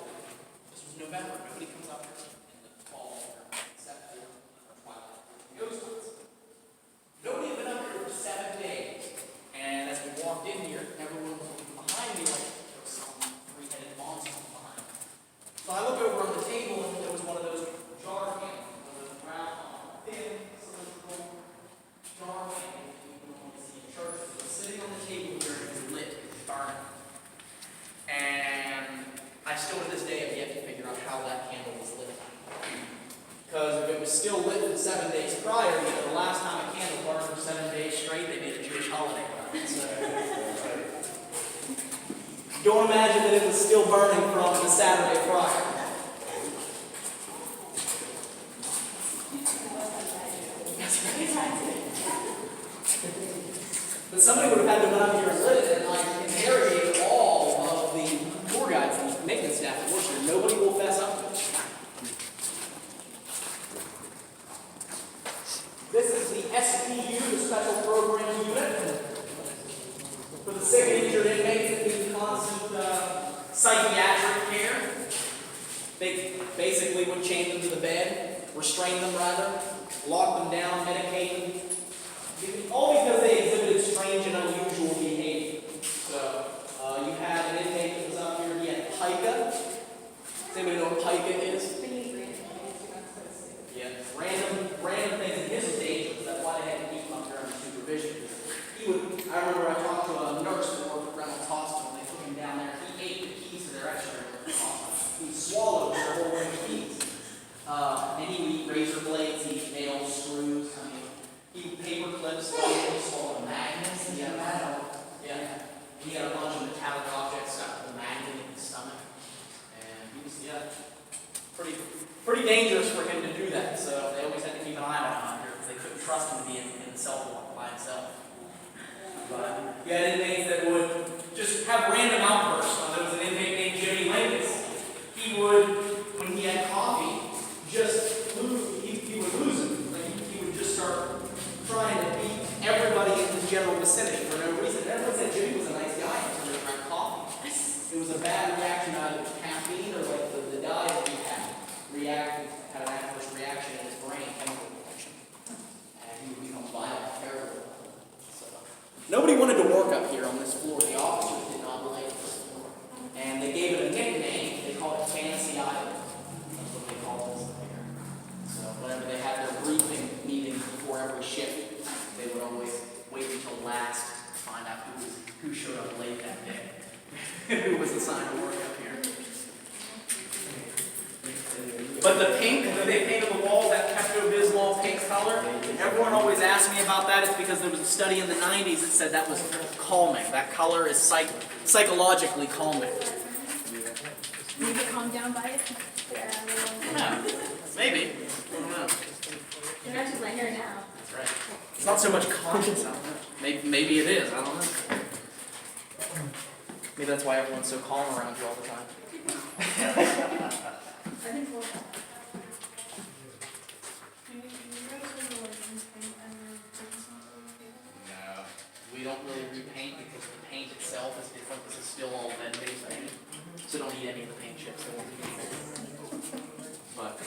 This was November. Nobody comes up here in the fall except for Twilight. Ghost hunts. Nobody had been up here for 7 days. And as we walked in here, everyone was looking behind me like there was some three-headed monster behind me. So I look over on the table and there was one of those jar candles, one of those round, thin, cylindrical jar candles that you would normally see in churches. It was sitting on the table here and it was lit, it was burning. And I still to this day have yet to figure out how that candle was lit. Because if it was still lit for 7 days prior, the last time a candle burned for 7 days straight, they made a Jewish holiday out of it. So, don't imagine that it was still burning from the Saturday prior. But somebody would have had to run up here and lit it, and like interrogate all of the tour guides and maintenance staff that work here. Nobody will fess up to it. This is the SPU, the Special Program Unit, for the sick and injured inmates that need constant psychiatric care. They basically would chain them to the bed, restrain them rather, lock them down, medicate them. All because they exhibited strange and unusual behavior. So, you had an inmate that was up here, he had pica. Does anybody know what pica is? Yeah, random things. And his was dangerous. That's why they had to keep him up here under supervision. I remember I talked to a nurse that worked at Reynolds Hospital, and they took him down there. He ate the keys to their X-ray room. He swallowed their whole ring of keys. And he would eat razor blades, he'd eat nails, screws, he would paper clips, he swallowed magnets. Yeah. He had a bunch of metallic objects stuck with a magnet in his stomach. And he was, pretty dangerous for him to do that. So they always a bad reaction either to caffeine or like the dye that he had an adverse reaction in his brain, chemical reaction. And he would become violent, terrible. So, nobody wanted to work up here on this floor. The officers did not like this floor. And they gave it a nickname. They called it Fantasy Island. That's what they call this up here. So whenever they had their briefing meetings before every shift, they would always wait until last to find out who showed up late that day. Who was assigned to work up here. But the pink that they painted the walls, that Pepto-Bismol pink color, everyone always asks me about that. It's because there was a study in the 90s that said that was calming. That color is psychologically calming. You get calmed down by it? Yeah, maybe. I don't know. You're not just my hair now. That's right. It's not so much conscious. I don't know. Maybe it is. I don't know. Maybe that's why everyone's so calm around you all the time. I think we'll. You guys are the ones and No, we don't really repaint because the paint itself is different. This is still all lead-based paint, so don't need any of the paint chips. But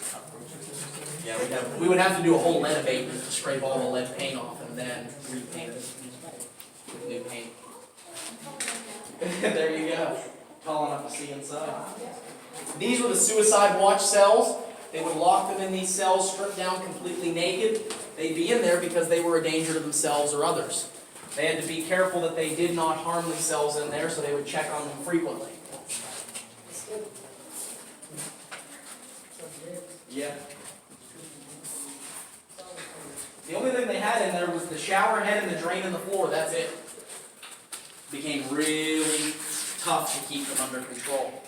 yeah, we would have to do a whole lead abatement to scrape all the lead paint off and then repaint it with new paint. There you go. Tall enough to see inside. These were the suicide watch cells. They would lock them in these cells, stripped down completely naked. They'd be in there because they were a danger to themselves or others. They had to be careful that they did not harm themselves in there, so they would check on them frequently. Yeah. The only thing they had in there was the shower head and the drain in the floor. That's it. Became really tough to keep them under control.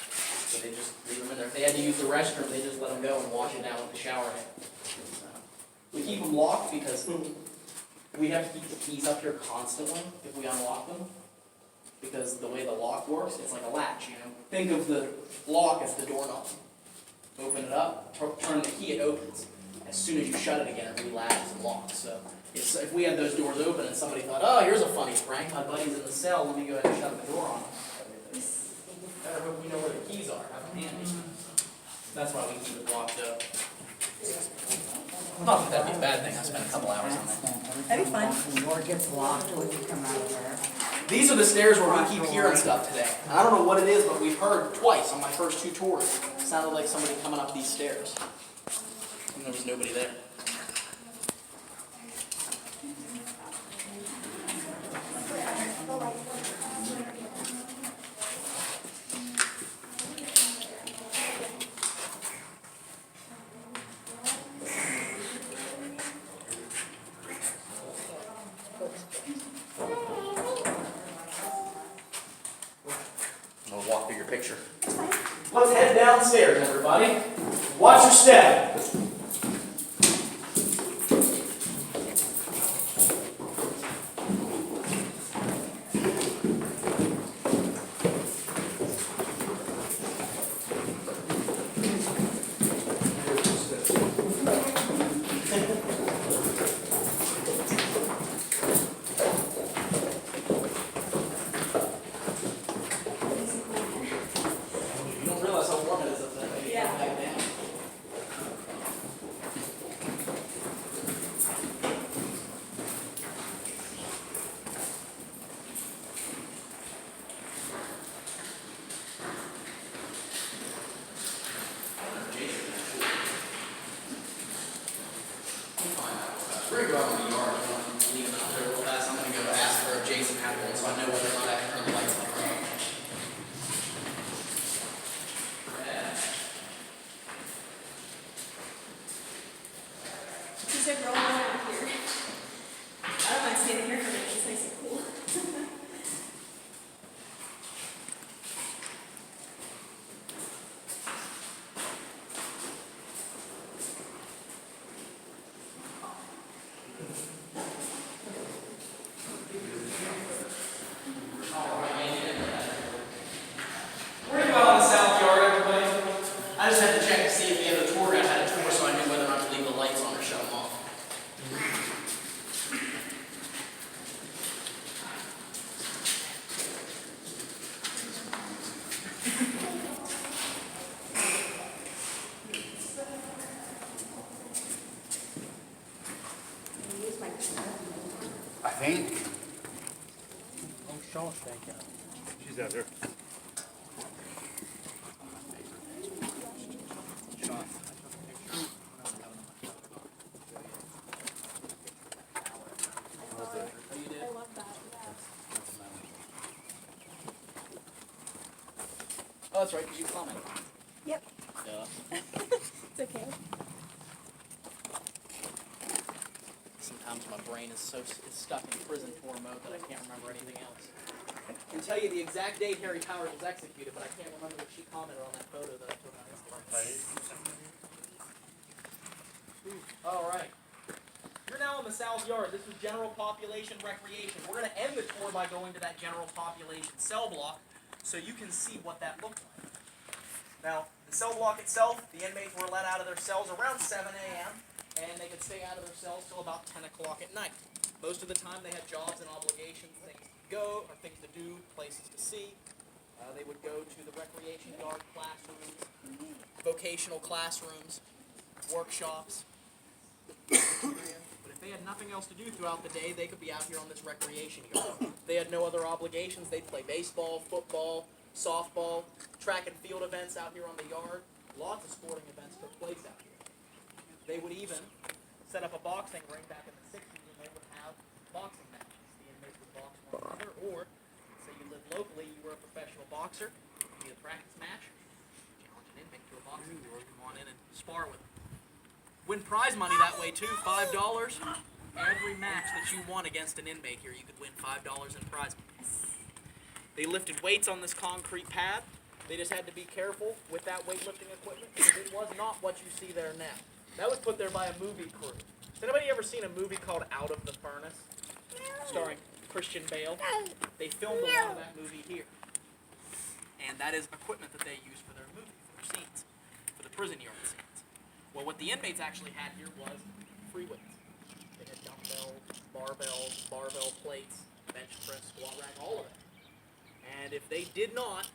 So they just leave them in there. If they had to use the restroom, they just let them go and wash it down with the shower head. So, we keep them locked because we have to keep the keys up here constantly if we unlock them. Because the way the lock works, it's like a latch, you know. Think of the lock as the doorknob. Open it up, turn the key, it opens. As soon as you shut it again, it relatches and locks. So if we had those doors open and somebody thought, oh, here's a funny prank, my buddy's in the cell, let me go ahead and shut the door on him. Better hope we know where the keys are, have them handy. That's why we keep it locked up. Not that that'd be a bad thing, I spent a couple hours on that. That'd be fun. The door gets locked when you come out of there. These are the stairs where we keep hearing stuff today. And I don't know what it is, but we've heard twice on my first 2 tours. It sounded like somebody coming up these stairs. And there was nobody there. I'll walk through your picture. Let's head downstairs, everybody. Watch your step. You don't realize how warm it is up there. Maybe Yeah. come back down. We're gonna go out in the yard. Leave them out there real fast. I'm gonna go ask for if Jason had one so I know whether or not I can turn the lights on. Yeah. She said we're all around here. I don't mind standing here for a minute, it's nice and cool. I think. Oh, Shawshank. She's out there. I love that, yeah. Oh, that's right, because you commented. Yep, Yeah. it's okay. Sometimes my brain is stuck in prison tour mode that I can't remember anything else. I can tell you the exact date Harry Powers was executed, but I can't remember what she commented on that photo that I took on Instagram. All right. You're now in the South Yard. This was general population recreation. We're going to end the tour by going to that general population cell block so you can see what that looked like. Now, the cell block itself, the inmates were let out of their cells around 7 a.m. and they could stay out of their cells till about 10 o'clock at night. Most of the time they had jobs and obligations, things to go, or things to do, places to see. They would go to the recreation yard classrooms, vocational classrooms, workshops. But if they had nothing else to do throughout the day, they could be out here on this recreation yard. They had no other obligations. They'd play baseball, football, softball, track and field events out here on the yard. Lots of sporting events took place out here. They would even set up a boxing ring back in the 60s and they would have boxing matches. The inmates would box one another, or say you live locally, you were a professional boxer, you need a practice match, challenge an inmate to a boxing match, come on in and spar with them. Win prize money that way too, $5. Every match that you won against an inmate here, you could win $5 in prize money. They lifted weights on this concrete pad. They just had to be careful with that weightlifting equipment because it was not what you see there now. That was put there by a movie crew. Has anybody ever seen a movie called Out of the Furnace? Starring Christian Bale? They filmed a lot of that movie here. And that is equipment that they use for their movie, for their scenes, for the prison yard scenes. Well, what the inmates actually had here was free weights. They had dumbbells, barbells, barbell plates, bench press, squat rack, all of it. And if they did not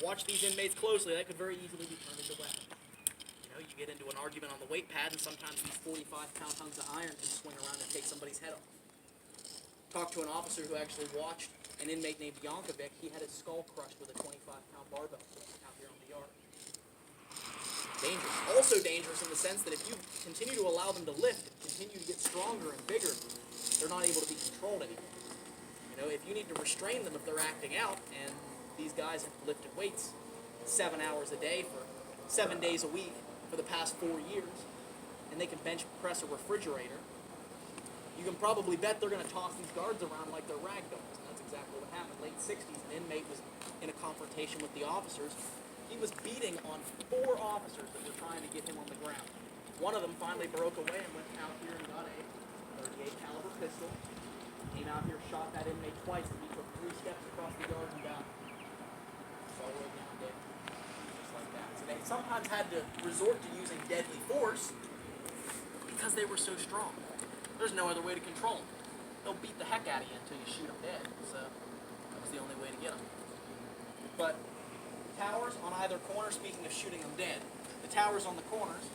watch these inmates closely, that could very easily be turned into weapons. You get into an argument on the weight pad, and sometimes these 45-pound hunks of iron can swing around and take somebody's head off. Talked to an officer who actually watched an inmate named Yankovic. He had his skull crushed with a 25-pound barbell out here on the yard. Dangerous. Also dangerous in the sense that if you continue to allow them to lift and continue to get stronger and bigger, they're not able to be controlled anymore. If you need to restrain them if they're acting out, and these guys have lifted weights 7 hours a day for 7 days a week for the past 4 years, and they can bench press a refrigerator, you can probably bet they're going to toss these guards around like they're rag dolls, and that's exactly what happened. Late 60s, an inmate was in a confrontation with the officers. He was beating on 4 officers that were trying to get him on the ground. One of them finally broke away and went out here and got a .38 caliber pistol. Came out here, shot that inmate twice, and he took 3 steps across the yard and died. All the way down dead. Just like that. So they sometimes had to resort to using deadly force because they were so strong. There's no other way to control them. They'll beat the heck out of you until you shoot them dead. So that was the only way to get them. But towers on either corner, speaking of shooting them dead, the towers on the corners,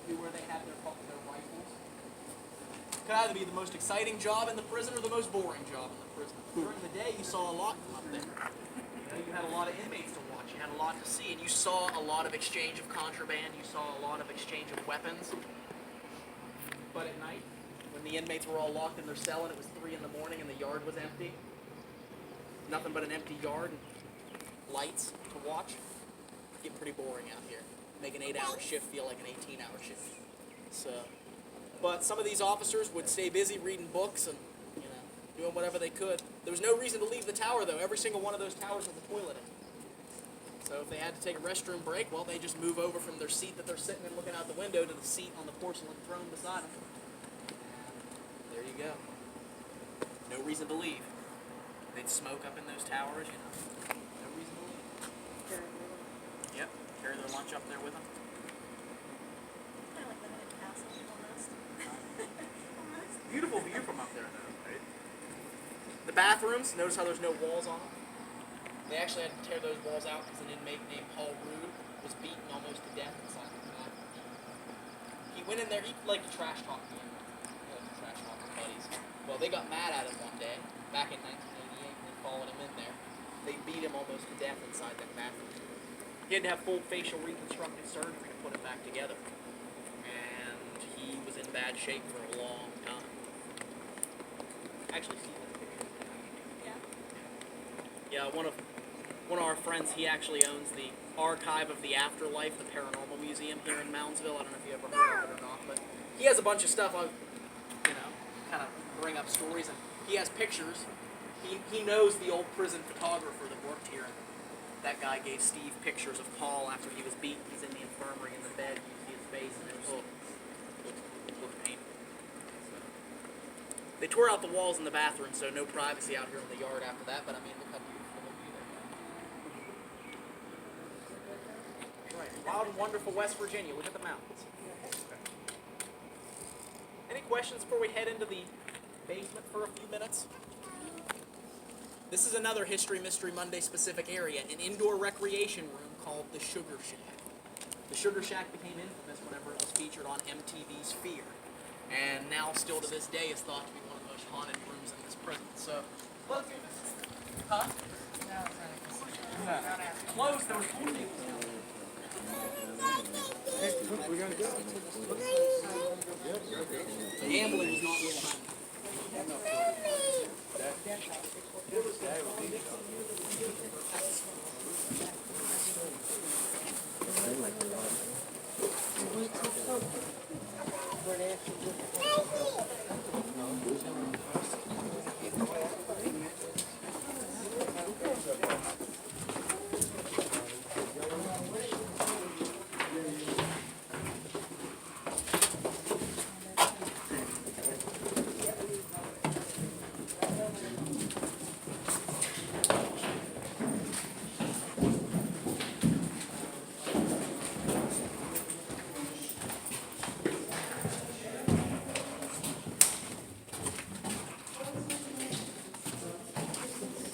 where they had their rifles, could either be the most exciting job in the prison or the most boring job in the prison. During the day, you saw a lot come up there. You had a lot of inmates to watch. You had a lot to see, and you saw a lot of exchange of contraband. You saw a lot of exchange of weapons. But at night, when the inmates were all locked in their cell and it was 3 in the morning and the yard was empty, nothing but an empty yard and lights to watch, it'd get pretty boring out here. Make an 8-hour shift feel like an 18-hour shift. But some of these officers would stay busy reading books and doing whatever they could. There was no reason to leave the tower, though. Every single one of those towers has a toilet in it. So if they had to take a restroom break, well, they just move over from their seat that they're sitting in looking out the window to the seat on the porcelain throne beside them. And there you go. No reason to leave. They'd smoke up in those towers, No reason to leave. Yep, carry their lunch up there with them. Kind of like living in a castle, almost. Beautiful view from up there, though, right? The bathrooms, notice how there's no walls on them? They actually had to tear those walls out because an inmate named Paul Rude was beaten almost to death inside the bathroom. He went in there, he liked to trash talk the inmate. He liked to trash talk his buddies. Well, they got mad at him one day, back in 1988, and they followed him in there. They beat him almost to death inside that bathroom. He had to have full facial reconstructive surgery to put him back together. And he was in bad shape for a long time. Actually, see that picture? Yeah, one of our friends, he actually owns the Archive of the Afterlife, the Paranormal Museum here in Moundsville. I don't know if you ever heard of it or not, but he has a bunch of stuff on, kind of bring up stories, and he has pictures. He knows the old prison photographer that worked here, and that guy gave Steve pictures of Paul after he was beaten. He's in the infirmary in the bed. You see his face, and it looked painful. They tore out the walls in the bathroom, so no privacy out here in the yard after that, but I mean, look how beautiful it'll be there. Right, wild and wonderful West Virginia. Look at the mountains. Any questions before we head into the basement for a few minutes? This is another History Mystery Monday specific area, an indoor recreation room called the Sugar Shack. The Sugar Shack became infamous whenever it was featured on MTV's Fear, and now still to this day is thought to be one of the most haunted rooms in this prison. So, look, huh? Closed, there was pool tables down there. The gambling was not real high.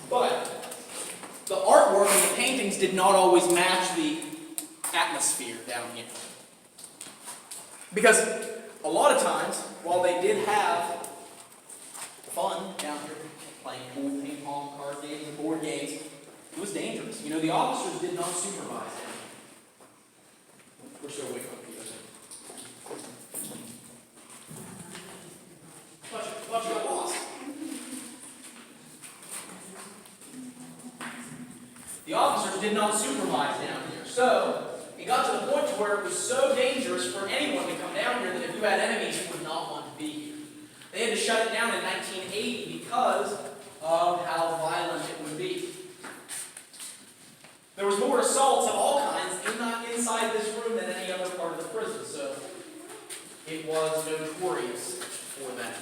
But the artwork and the paintings did not always match the atmosphere down here. Because a lot of times, while they did have fun down here, playing pool, ping pong, card games, and board games, it was dangerous. You know, the officers did not supervise them. We're still waiting on Peter. Thought you got lost. The officers did not supervise down here. So, it got to the point to where it was so dangerous for anyone to come down here that if you had enemies, you would not want to be here. They had to shut it down in 1980 because of how violent it would be. There was more assaults of all kinds inside this room than any other part of the prison, so it was notorious for that.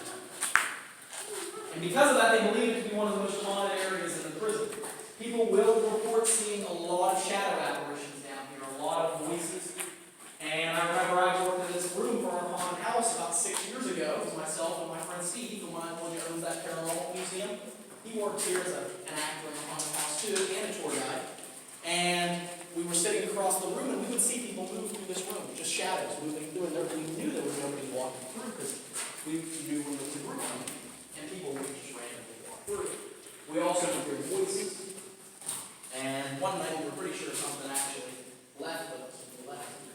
And because of that, they believed it to be one of the most haunted areas in the prison. People will report seeing a lot of shadow apparitions down here, a lot of voices. And I remember I worked in this room for our haunted house about 6 years ago. It was myself and my friend Steve, the one I told you owns that Paranormal museum. He worked here as an actor in the haunted house too, and a tour guide. And we were sitting across the room, and we would see people move through this room, just shadows moving through, and we knew there was nobody walking through because we knew when it was a group coming, and people would just randomly walk through. We also would hear voices. And one night we were pretty sure something actually left with us when we left here.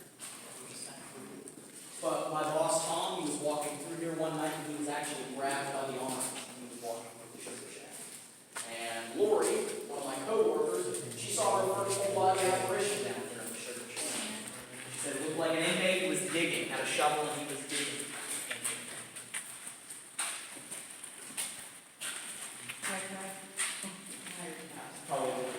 But my boss Tom, he was walking through here one night and he was actually grabbed by the arm. He was walking through the Sugar Shack. And Lori, one of my co-workers, she saw her first whole body apparition down here in the Sugar Shack. She said it looked like an inmate who was digging, had a shovel and he was digging. Probably.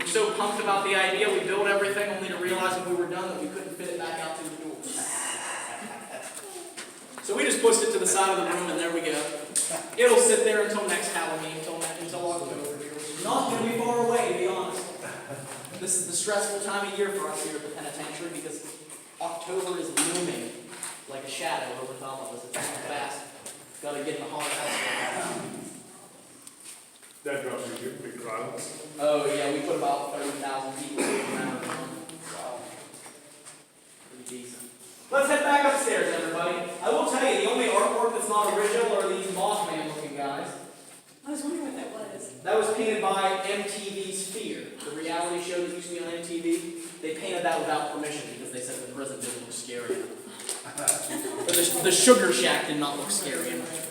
so pumped about the idea, we built everything only to realize when we were done that we couldn't fit it back out to the door. So we just pushed it to the side of the room and there we go. It'll sit there until next Halloween, until October. It's not going to be far away, to be honest. This is the stressful time of year for us here at the penitentiary because October is looming like a shadow over top of us. It's coming fast. Got to get in the haunted house. That drops you big crowds. Oh yeah, we put about 30,000 people around. Wow. Pretty decent. Let's head back upstairs, everybody. I will tell you, the only artwork that's not original are these Mothman-looking guys. I was wondering what that was. That was painted by MTV's Fear, the reality show that used to be on MTV. They painted that without permission because they said the prison didn't look scary enough. But the Sugar Shack did not look scary enough.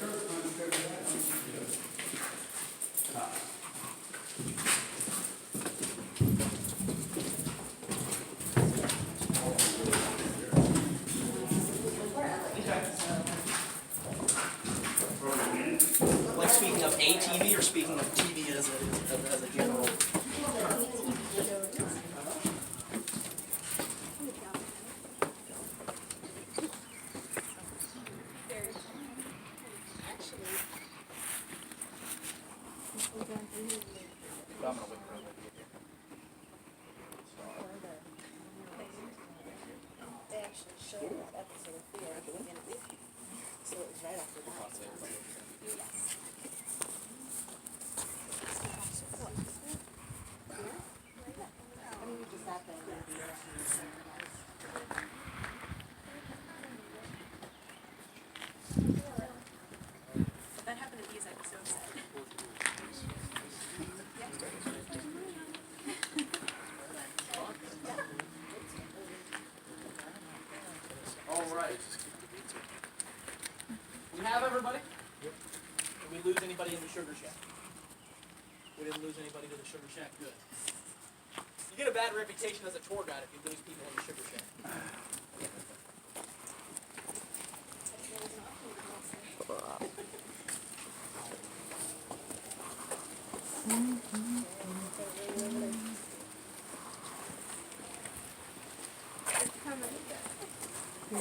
Like speaking of ATV or speaking of TV as a general? They actually showed that episode of Fear at the beginning. So it was right after that. Yes. I mean, we just sat there and that happened to these episodes. All right. We have everybody? Yep. Did we lose anybody in the Sugar Shack? We didn't lose anybody to the Sugar Shack. Good. You get a bad reputation as a tour guide if you lose people in the Sugar Shack. Here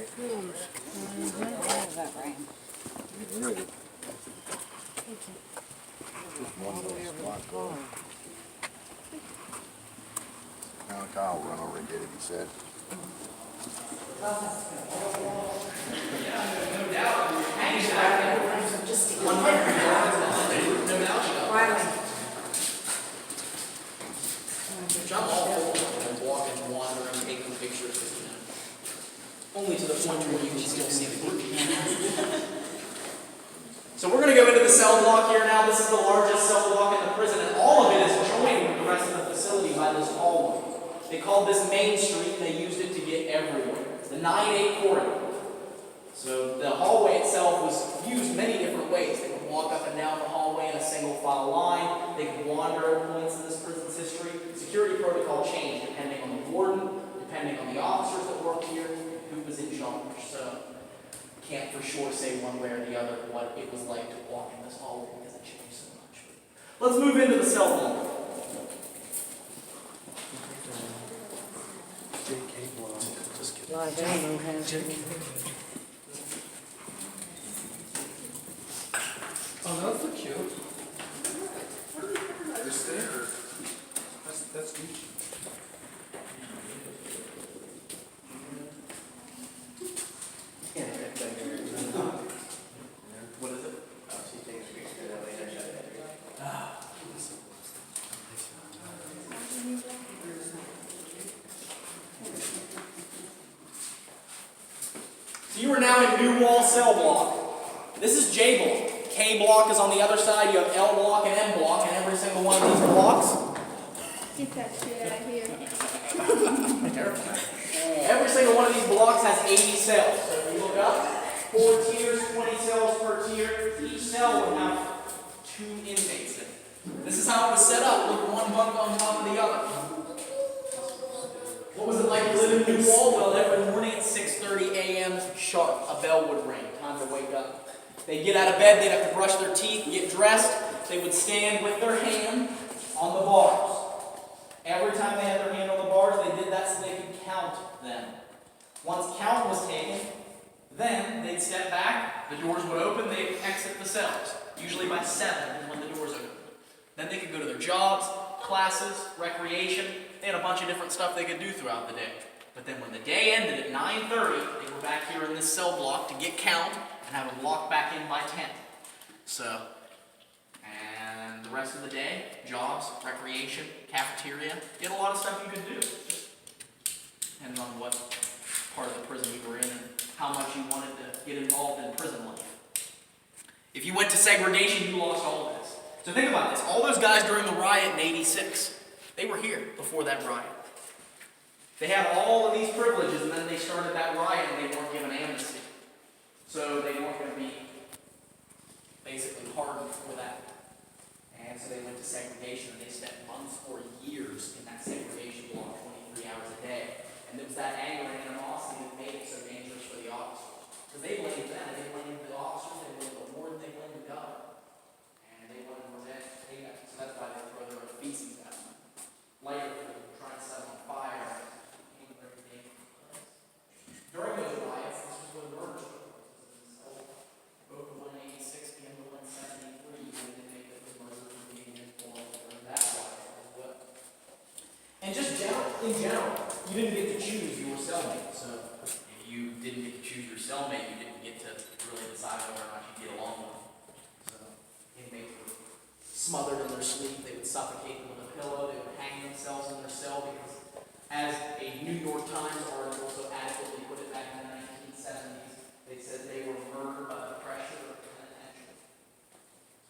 it comes. That rain. Kyle run over and did it, he said. Which I'm all for, walking, wandering, taking pictures, you know. Only to the point where you can still see the group. So we're going to go into the cell block here now. This is the largest cell block in the prison, and all of it is joined with the rest of the facility by this hallway. They called this Main Street, and they used it to get everywhere. It's the 9-8 corridor. So the hallway itself was used many different ways. They could walk up and down the hallway in a single file line. They could wander at points in this prison's history. Security protocol changed depending on the warden, depending on the officers that worked here, who was in charge. So can't for sure say one way or the other what it was like to walk in this hallway because it changed so much. Let's move into the cell block. Oh, those look cute. They're standard. That's Gucci. What is it? Oh, she's taking a picture of that later. So you are now in New Wall Cell Block. This is J Block. K Block is on the other side. You have L Block and M Block, and every single one of these blocks. Get that shit out of here. Every single one of these blocks has 80 cells. So if you look up, 4 tiers, 20 cells per tier. Each cell would have 2 inmates in it. This is how it was set up. Look, one bunk on top of the other. What was it like to live in New Wall? Well, every morning at 6:30 a.m. sharp, a bell would ring. Time to wake up. They'd get out of bed, they'd have to brush their teeth, get dressed. They would stand with their hand on the bars. Every time they had their hand on the bars, they did that so they could count them. Once count was taken, then they'd step back, the doors would open, they'd exit the cells. Usually by 7 is when the doors opened. Then they could go to their jobs, classes, recreation. They had a bunch of different stuff they could do throughout the day. But then when the day ended at 9:30, they were back here in this cell block to get count and have them locked back in by 10. So, and the rest of the day, jobs, recreation, cafeteria, you had a lot of stuff you could do. Just depending on what part of the prison you were in and how much you wanted to get involved in prison life. If you went to segregation, you lost all of this. So think about this. All those guys during the riot in '86, they were here before that riot. They had all of these privileges, and then they started that riot and they weren't given amnesty. So they weren't going to be basically pardoned for that. And so they went to segregation, and they spent months or years in that segregation block, 23 hours a day. And it was that anger and animosity that made it so dangerous for the officers. Because they blamed them, they blamed the officers, they blamed the warden, they blamed the governor. And they wanted revenge. So that's why they throw their own feces at them. Later, they were trying to set them on fire. During those riots, this was when murders were. Both the 186 and the 173, when they make the murders being informed during that riot as well. And just in general, you didn't get to choose your cellmate. So if you didn't get to choose your cellmate, you didn't get to really decide whether or not you get along with them. So inmates were smothered in their sleep. They would suffocate them with a pillow. They would hang themselves in their cell because, as a New York Times article so adequately put it back in the 1970s, they said they were murdered by the pressure of penitentiary.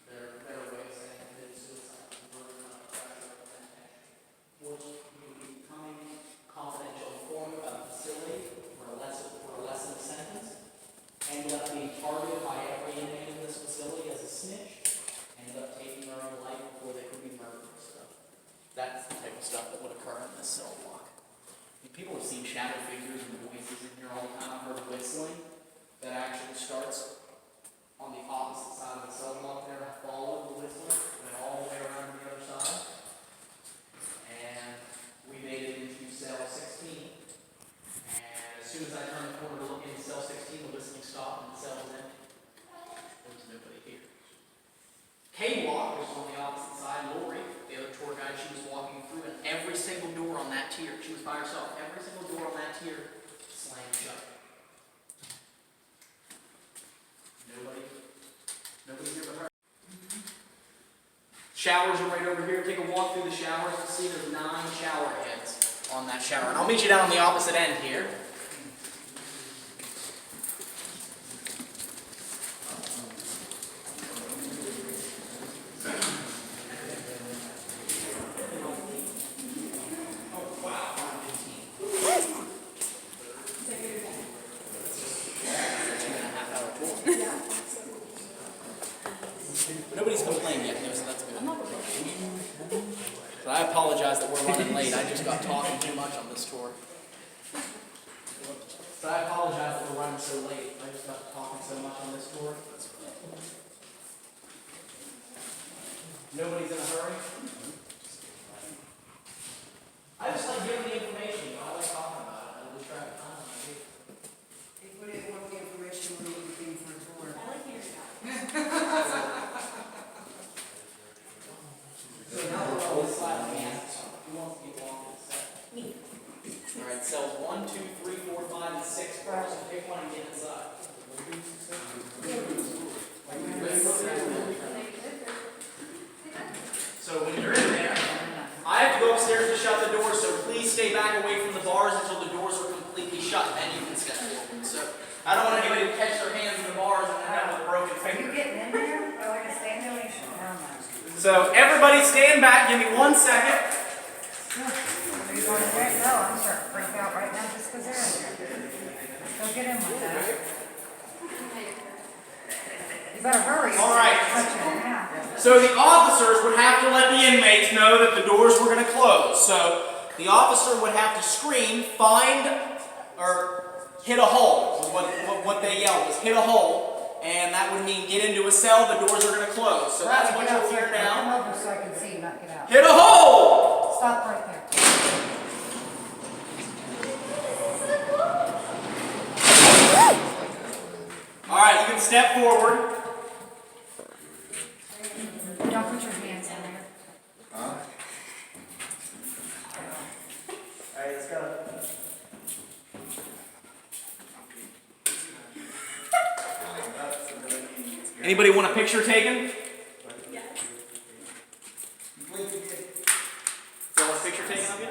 Their way of saying committed suicide, murdered by the pressure of penitentiary. Forced to becoming confidential informant about the facility for a lessened sentence. Ended up being targeted by every inmate in this facility as a snitch. Ended up taking their own life before they could be murdered. So that's the type of stuff that would occur in this cell block. People have seen shadow figures and voices in here all the time. I've heard whistling that actually starts on the opposite side of the cell block there. I followed the whistling, went all the way around to the other side. And we made it into cell 16. And as soon as I turned the corner to look into cell 16, the whistling stopped and the cell was empty. There was nobody here. K-Block, which is on the opposite side, Lori, the other tour guide, she was walking through, and every single door on that tier, she was by herself, every single door on that tier slammed shut. Nobody's here but her. Showers are right over here. Take a walk through the showers. You'll see there's 9 shower heads on that shower. And I'll meet you down on the opposite end here. Nobody's complained yet, so that's good. But I apologize that we're running late. I just got talking too much on this tour. But I apologize that we're running so late. I just got talking so much on this tour. Nobody's in a hurry. I just like giving the information. I like talking about it. I lose track of time. If we didn't want the information, we would be for a tour. I like hearing about it. So now we're on this side of the answer. Who wants to get along with this set? Me. Alright, cells 1, 2, 3, 4, 5, and 6 first. So pick one and get inside. So when you're in there, I have to go upstairs to shut the doors, so please stay back away from the bars until the doors are completely shut, then you can step forward. So I don't want anybody to catch their hands in the bars and end up with a broken Are finger. you getting in there? Or like a stand donation? So everybody stand back, give me 1 second. Are you going in there? No, I'm starting to freak out right now just because they're in there. Go get in with that. You better hurry. All right. Yeah. So the officers would have to let the inmates know that the doors were going to close. So the officer would have to scream, find, or hit a hole. What they yelled was hit a hole. And that would mean get into a cell, the doors are going to close. So that's what you'll hear now. Come over so I can see you, not get out. Hit a hole! Stop right there. step forward. Don't put your hands in there. Alright, let's go. Anybody want a picture taken? Yes. Do you want a picture taken of you?